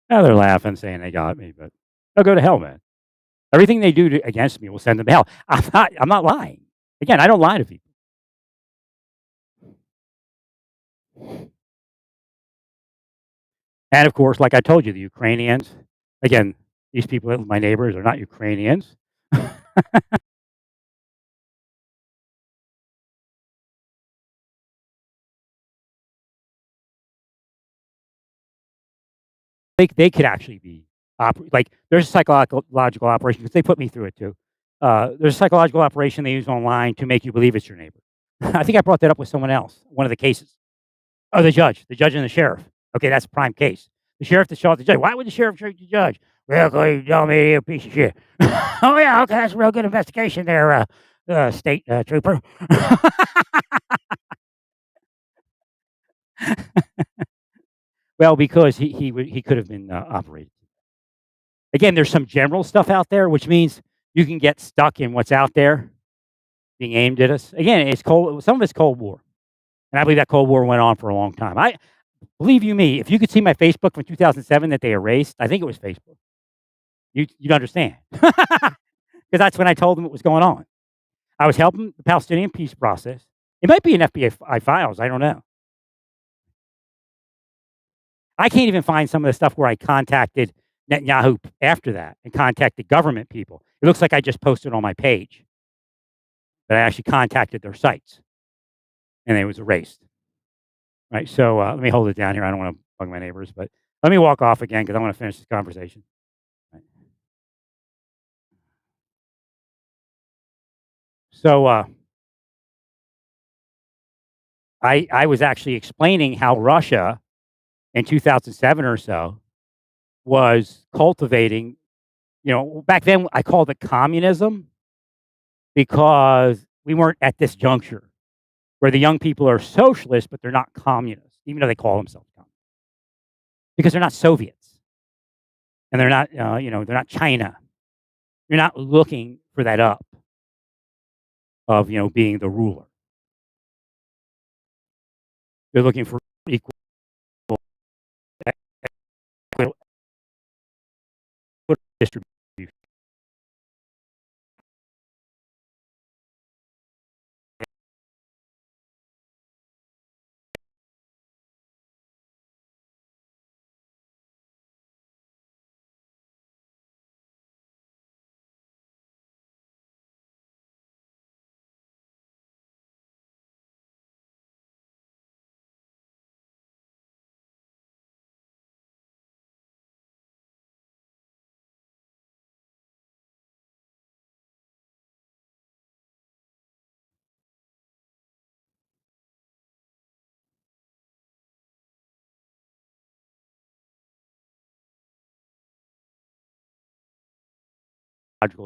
Now they're laughing, saying they got me, but they'll go to hell, man. Everything they do against me will send them to hell. I'm not lying. Again, I don't lie to people. And of course, like I told you, the Ukrainians, again, these people, my neighbors, are not Ukrainians. They could actually be like there's a psychological operation because they put me through it too. There's a psychological operation they use online to make you believe it's your neighbor. I think I brought that up with someone else. One of the cases. Oh, the judge and the sheriff. Okay, that's a prime case. The sheriff to show the judge. Why would the sheriff shoot the judge? Well, 'cause you tell me you're a piece of shit. Oh yeah, okay, that's a real good investigation there, state trooper. Well, because he could have been operated. Again, there's some general stuff out there, which means you can get stuck in what's out there being aimed at us. Again, it's cold. Some of it's Cold War, and I believe that Cold War went on for a long time. I believe you me. If you could see my Facebook from 2007 that they erased, I think it was Facebook. You'd understand because that's when I told them what was going on. I was helping the Palestinian peace process. It might be in FBI files. I don't know. I can't even find some of the stuff where I contacted Netanyahu after that and contacted government people. It looks like I just posted on my page, but I actually contacted their sites, and it was erased. Right. So let me hold it down here. I don't want to bug my neighbors, but let me walk off again because I want to finish this conversation. Right. So I was actually explaining how Russia in 2007 or so was cultivating. Back then I called it communism because we weren't at this juncture. where the young people are socialists, but they're not communists, even though they call themselves communists, because they're not Soviets and they're not, they're not China. You're not looking for that up of, being the ruler. You're looking for equal equitable distribution.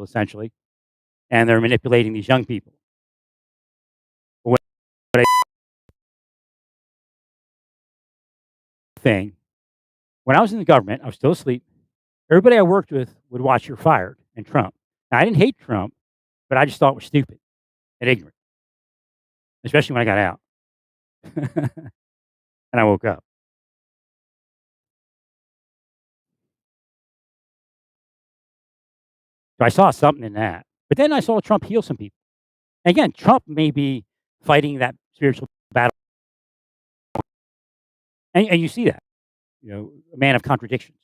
Essentially, and they're manipulating these young people. What I thing, when I was in the government, I was still asleep. Everybody I worked with would watch You're Fired and Trump. Now, I didn't hate Trump, but I just thought it was stupid and ignorant, especially when I got out and I woke up. So I saw something in that. But then I saw Trump heal some people. And again, Trump may be fighting that spiritual battle. And you see that, a man of contradictions.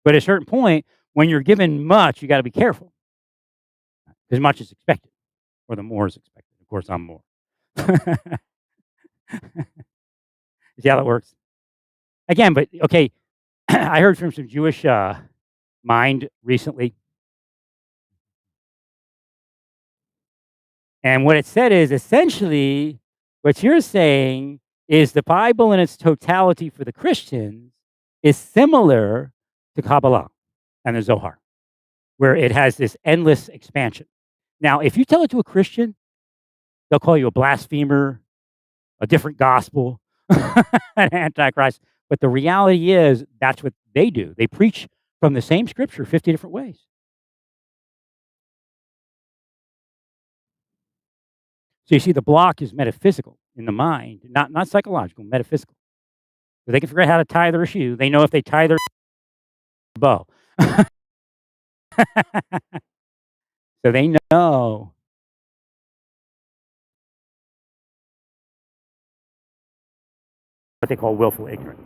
But at a certain point, when you're given much, you got to be careful because much is expected or the more is expected. Of course, I'm more. See how that works? Again, but okay, I heard from some Jewish mind recently. And what it said is essentially what you're saying is the Bible in its totality for the Christians is similar to Kabbalah and the Zohar, where it has this endless expansion. Now, if you tell it to a Christian, they'll call you a blasphemer, a different gospel, an antichrist. But the reality is that's what they do. They preach from the same scripture 50 different ways. So you see, the block is metaphysical in the mind, not psychological, metaphysical. So they can figure out how to tie their shoe. They know if they tie their bow. So they know. What they call willful ignorance.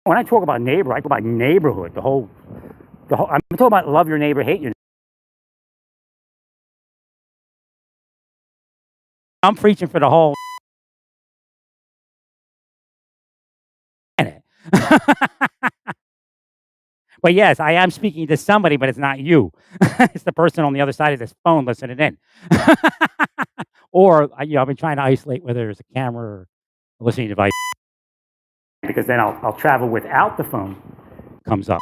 When I talk about neighbor, I talk about neighborhood, the whole. I'm talking about love your neighbor, hate your neighbor. I'm preaching for the whole planet. But yes, I am speaking to somebody, but it's not you. It's the person on the other side of this phone listening in. Or, I've been trying to isolate whether there's a camera or a listening device, because then I'll travel without the phone comes up.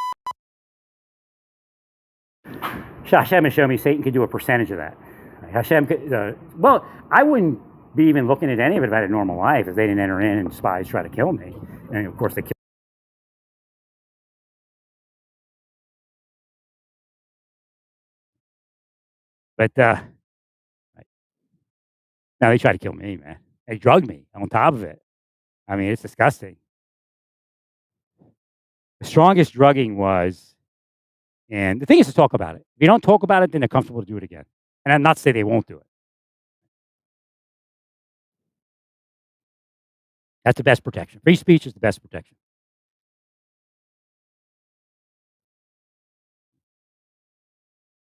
Hashem has shown me Satan could do a percentage of that. Hashem could, well, I wouldn't be even looking at any of it if I had a normal life if they didn't enter in and spies try to kill me. And of course they kill. But now they try to kill me, man. They drugged me on top of it. I mean, it's disgusting. The strongest drugging was, and the thing is to talk about it. If you don't talk about it, then they're comfortable to do it again. And I'm not to say they won't do it. That's the best protection. Free speech is the best protection.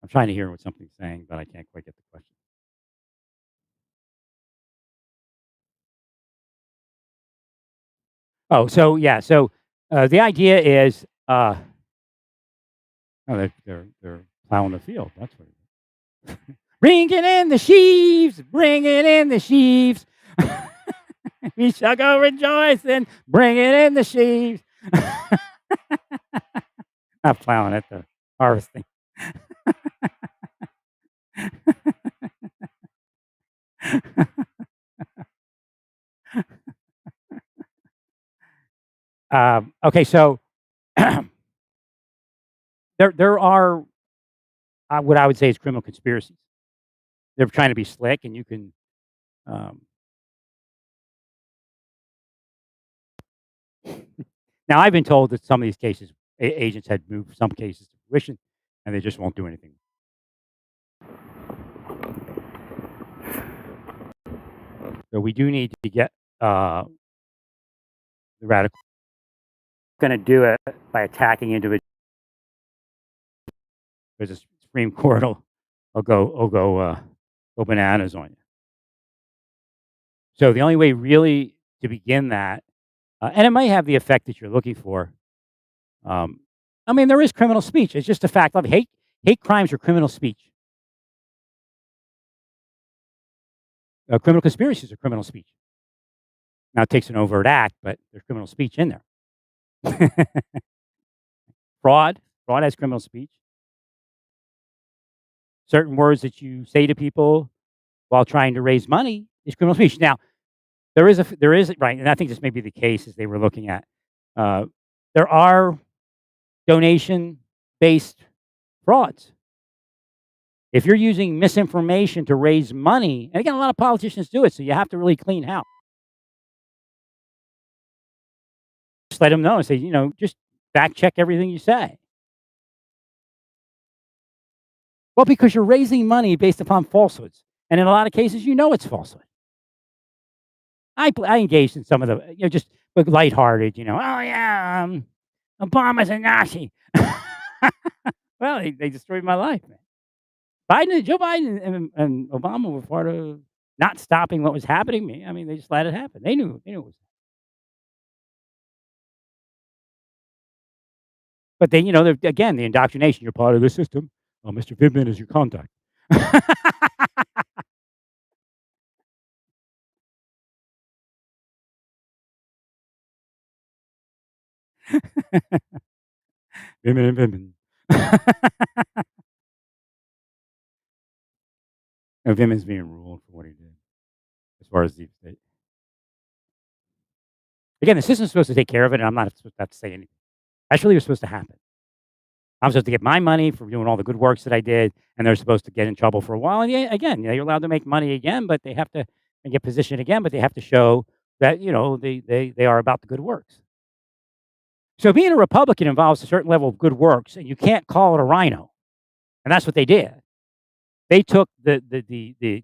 I'm trying to hear what something's saying, but I can't quite get the question. Oh, so yeah, so the idea is, oh, they're plowing the field. That's what it is. Bringing in the sheaves, bringing in the sheaves. We shall go rejoicing, bringing in the sheaves. Not plowing it, the harvesting. Okay, so there are, what I would say is criminal conspiracies. They're trying to be slick, and you can, um now I've been told that some of these cases, agents had moved some cases to fruition, and they just won't do anything. So we do need to get, the radical gonna do it by attacking individuals, because the Supreme Court will go bananas on you. So the only way really to begin that, and it might have the effect that you're looking for. Um, I mean, there is criminal speech. It's just a fact of hate crimes are criminal speech. Criminal conspiracies are criminal speech. Now it takes an overt act, but there's criminal speech in there. Fraud has criminal speech. Certain words that you say to people while trying to raise money is criminal speech. Now, there is right, and I think this may be the case as they were looking at. Uh, there are donation-based frauds. If you're using misinformation to raise money, and again, a lot of politicians do it, so you have to really clean house. Just let them know and say, just fact check everything you say. Well, because you're raising money based upon falsehoods, and in a lot of cases, it's falsehood. I engaged in some of the, just like lighthearted, "Oh, yeah, Obama's a Nazi." Well, they destroyed my life, man. Joe Biden and Obama were part of not stopping what was happening to me. I mean, they just let it happen. They knew it was, but they, they're again, the indoctrination, "You're part of the system. Oh, Mr. Vindman is your contact." Vindman and Vindman. And Vindman's being ruled for what he did as far as deep state. Again, the system's supposed to take care of it, and I'm not supposed to have to say anything. That's really what's supposed to happen. I'm supposed to get my money for doing all the good works that I did, and they're supposed to get in trouble for a while. And yeah, again, you're allowed to make money again, but they have to, and get positioned again, but they have to show that they are about the good works. So being a Republican involves a certain level of good works, and you can't call it a rhino. And that's what they did. They took the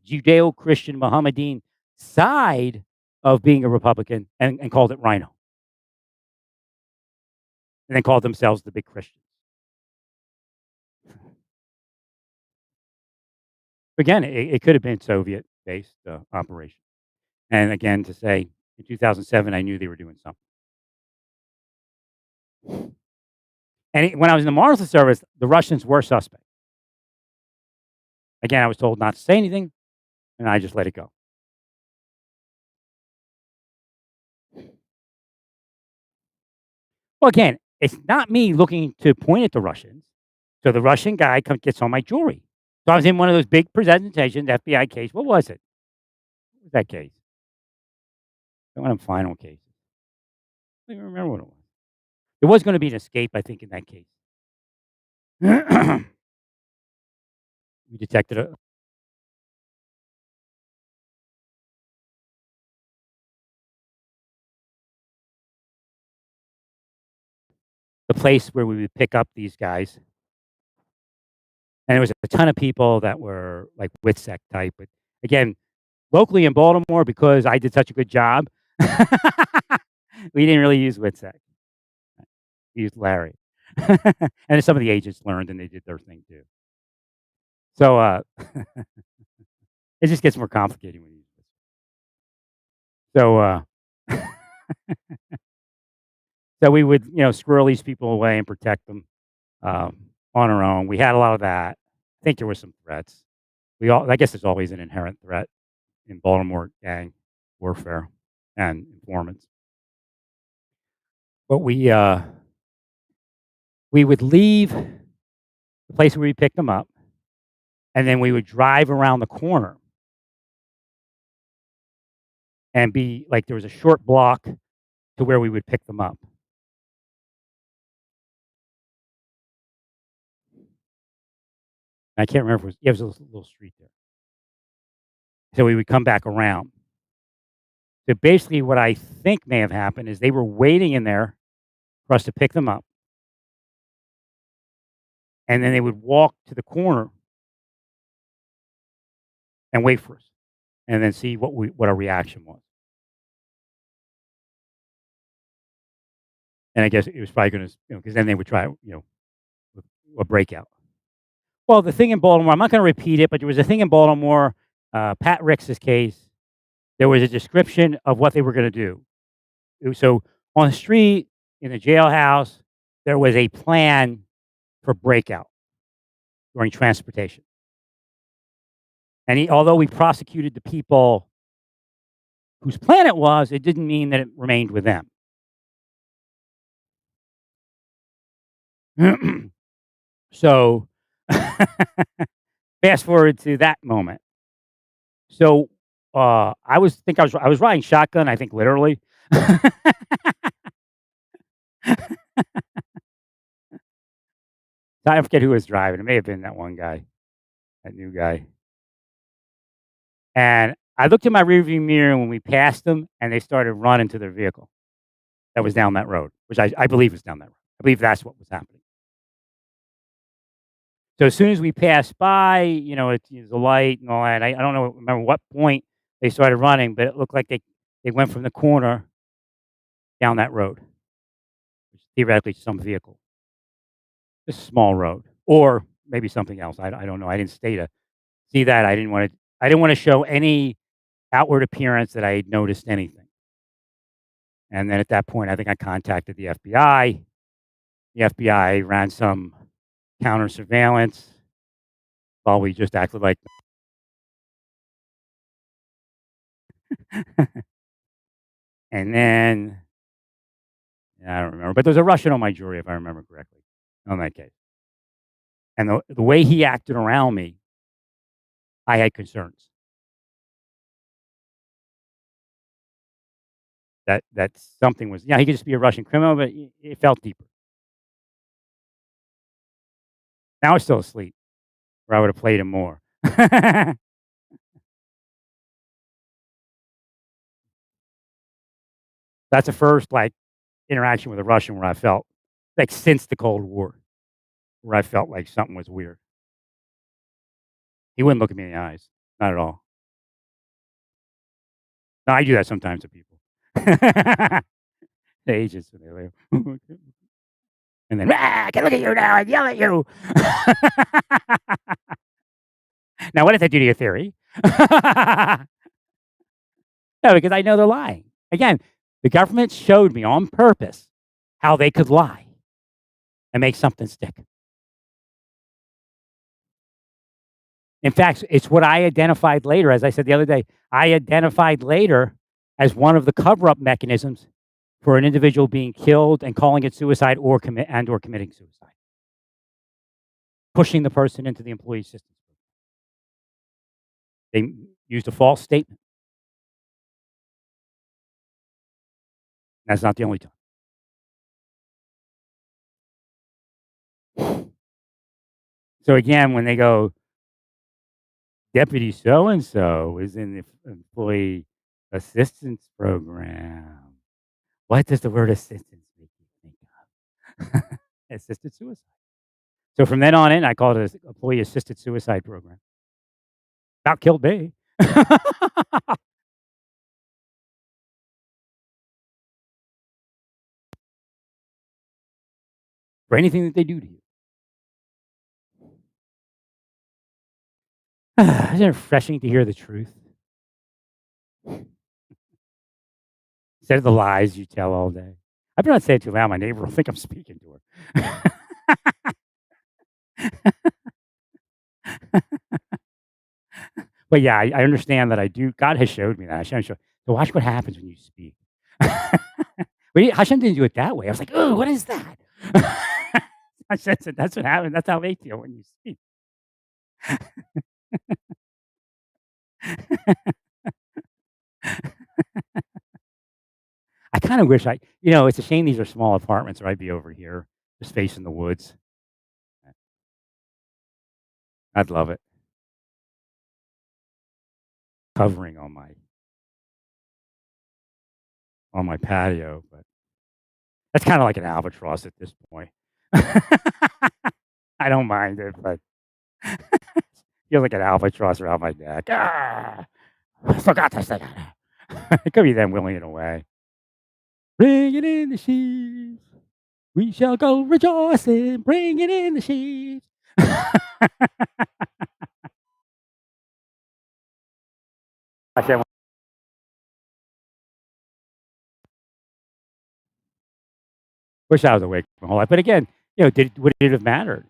Judeo Christian Mohammedan side of being a Republican and called it rhino, and then called themselves the big Christians. Again, it could have been Soviet based operation. And again, to say in 2007, I knew they were doing something. And when I was in the Marshal Service, the Russians were suspect. Again, I was told not to say anything, and I just let it go. Well, again, it's not me looking to point at the Russians. So the Russian guy gets on my jewelry. So I was in one of those big presentations, FBI case. What was it? What was that case? One of them final cases. I don't even remember what it was. There was going to be an escape, I think, in that case. We detected the place where we would pick up these guys. And there was a ton of people that were like WITSEC type. But again, locally in Baltimore, because I did such a good job, we didn't really use WITSEC. We used Larry. And some of the agents learned and they did their thing too. So it just gets more complicated when you use it. So so we would, squirrel these people away and protect them on our own. We had a lot of that. I think there were some threats. I guess there's always an inherent threat in Baltimore gang warfare and informants. But we We would leave the place where we picked them up, and then we would drive around the corner and be like there was a short block to where we would pick them up. I can't remember if it was, yeah, it was a little street there. So we would come back around. So basically, what I think may have happened is they were waiting in there for us to pick them up, and then they would walk to the corner and wait for us, and then see what our reaction was. And I guess it was probably gonna, because then they would try, a breakout. Well, the thing in Baltimore, I'm not gonna repeat it, but there was a thing in Baltimore, Pat Ricks's case, there was a description of what they were gonna do. So on the street, in the jailhouse, there was a plan for breakout during transportation. And although we prosecuted the people whose plan it was, it didn't mean that it remained with them. So, fast forward to that moment. So, I was riding shotgun, I think literally. I forget who was driving. It may have been that one guy, that new guy. And I looked in my rearview mirror when we passed them, and they started running to their vehicle that was down that road, which I believe was down that road. I believe that's what was happening. So as soon as we passed by, it's a light and all that. I don't remember what point they started running, but it looked like they went from the corner down that road, which is theoretically some vehicle. Just a small road, or maybe something else. I don't know. I didn't stay to see that. I didn't want to show any outward appearance that I had noticed anything. And then at that point, I think I contacted the FBI. The FBI ran some counter surveillance while we just acted like. And then I don't remember, but there's a Russian on my jury, if I remember correctly, on that case. And the way he acted around me, I had concerns that something was. Yeah, he could just be a Russian criminal, but it felt deeper. Now I was still asleep, or I would have played him more. That's the first interaction with a Russian where I felt like since the Cold War, where I felt like something was weird. He wouldn't look at me in the eyes, not at all. No, I do that sometimes to people. The agents when they leave. And then, "Ah, I can look at you now and yell at you." Now, what does that do to your theory? No, because I know they're lying. Again, the government showed me on purpose how they could lie and make something stick. In fact, it's what I identified later, as I said the other day, I identified later as one of the cover-up mechanisms for an individual being killed and calling it suicide or committing suicide. Pushing the person into the employee assistance program. They used a false statement. That's not the only time. So again, when they go, Deputy so and so is in the employee assistance program. What does the word assistance make you think of? Assisted suicide. So from then on in, I called it an employee assisted suicide program. About killed me. For anything that they do to you. Isn't it refreshing to hear the truth? Instead of the lies you tell all day. I better not say it too loud. My neighbor will think I'm speaking to her. But yeah, I understand that I do. God has showed me that. Hashem showed. So watch what happens when you speak. Hashem didn't do it that way. I was like, oh, what is that? I said, "That's what happens. That's how they feel when you speak." I kinda wish it's a shame these are small apartments or I'd be over here just facing the woods. I'd love it. Covering on my patio, but that's kinda like an albatross at this point. I don't mind it, but feels like an albatross around my neck. "Ah, I forgot to say that." It could be them willing it away. "Bring it in the sheaves. We shall go rejoicing. Bring it in the sheaves." I said wish I was awake my whole life, but again, would it have mattered?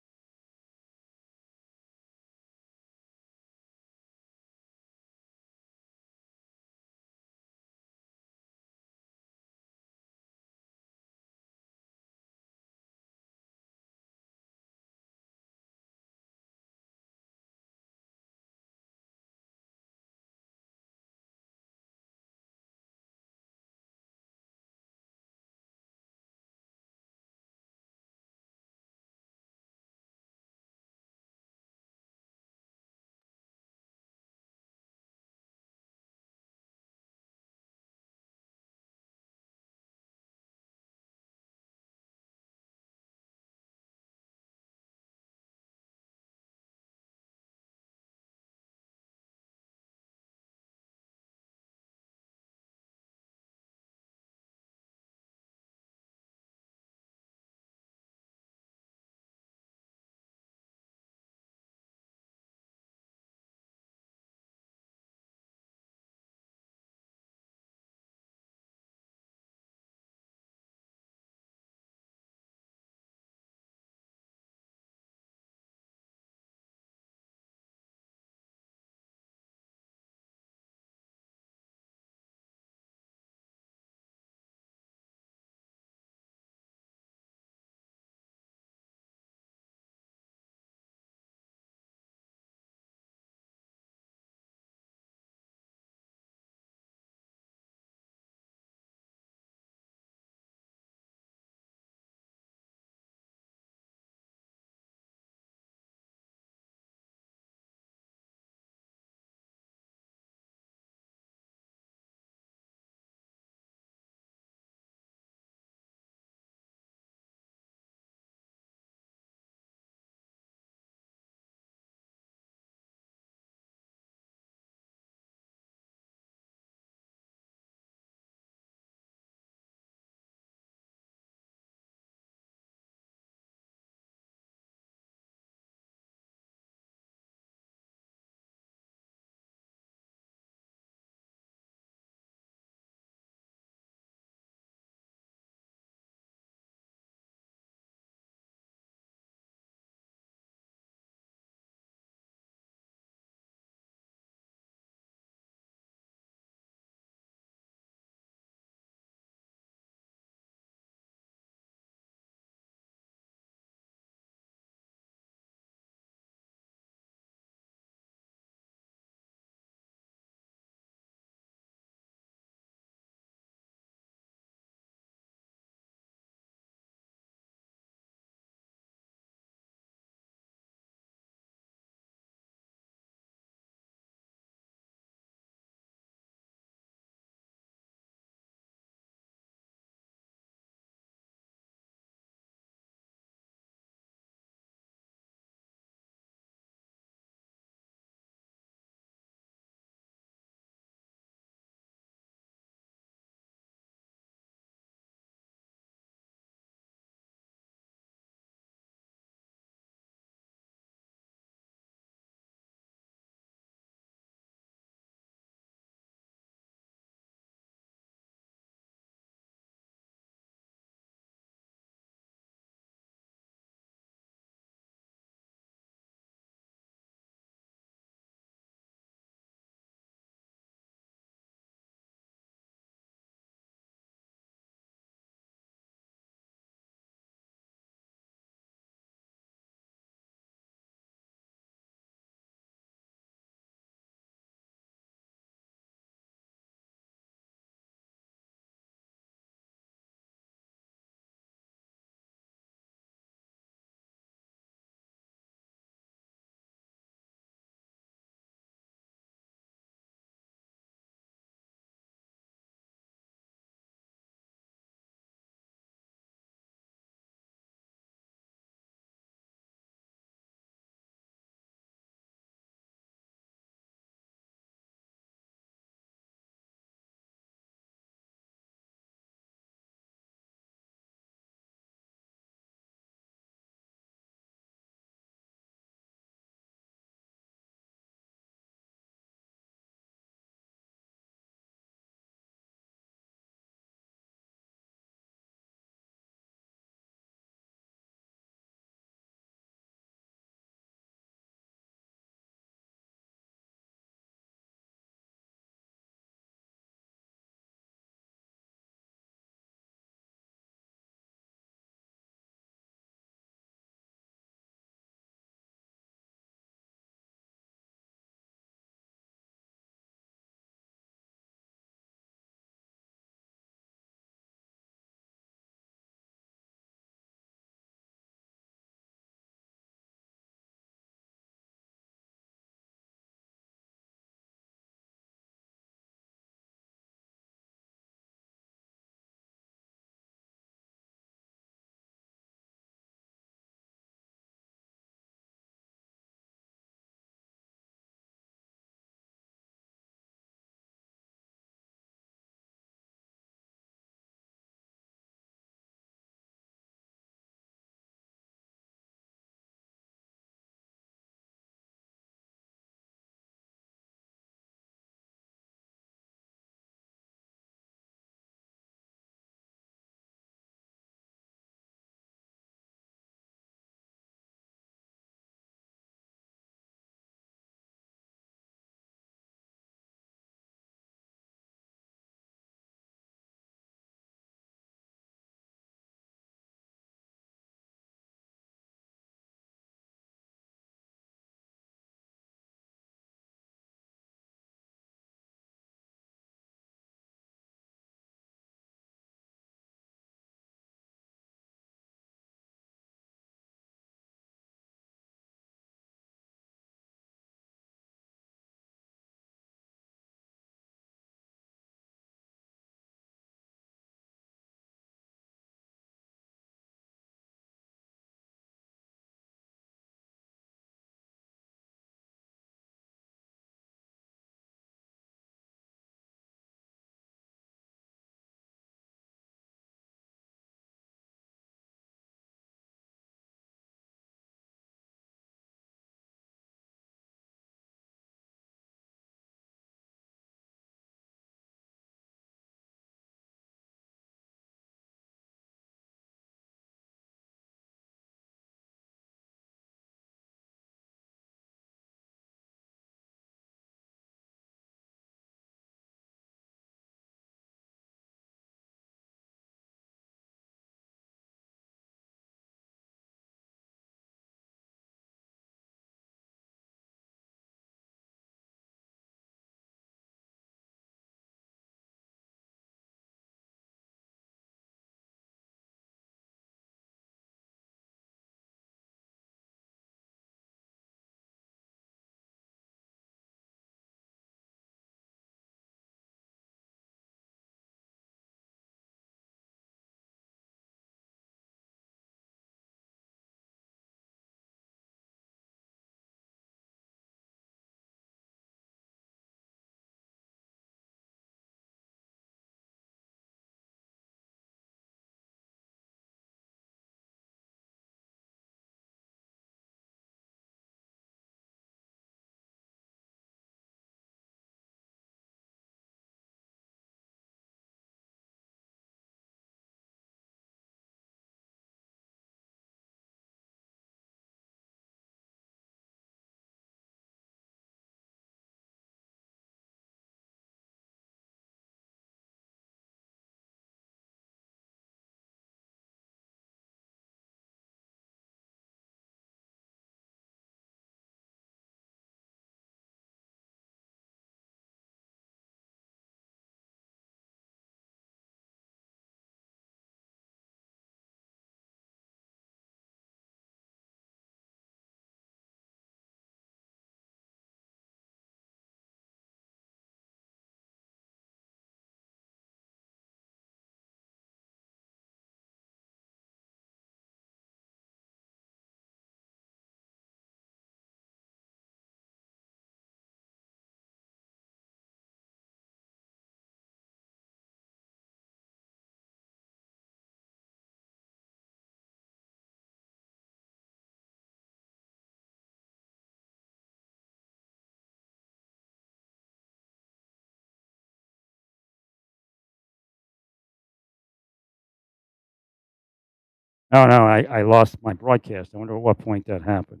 Oh, no, I lost my broadcast. I wonder at what point that happened.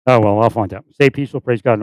Oh, well, I'll find out. Stay peaceful, praise God, and all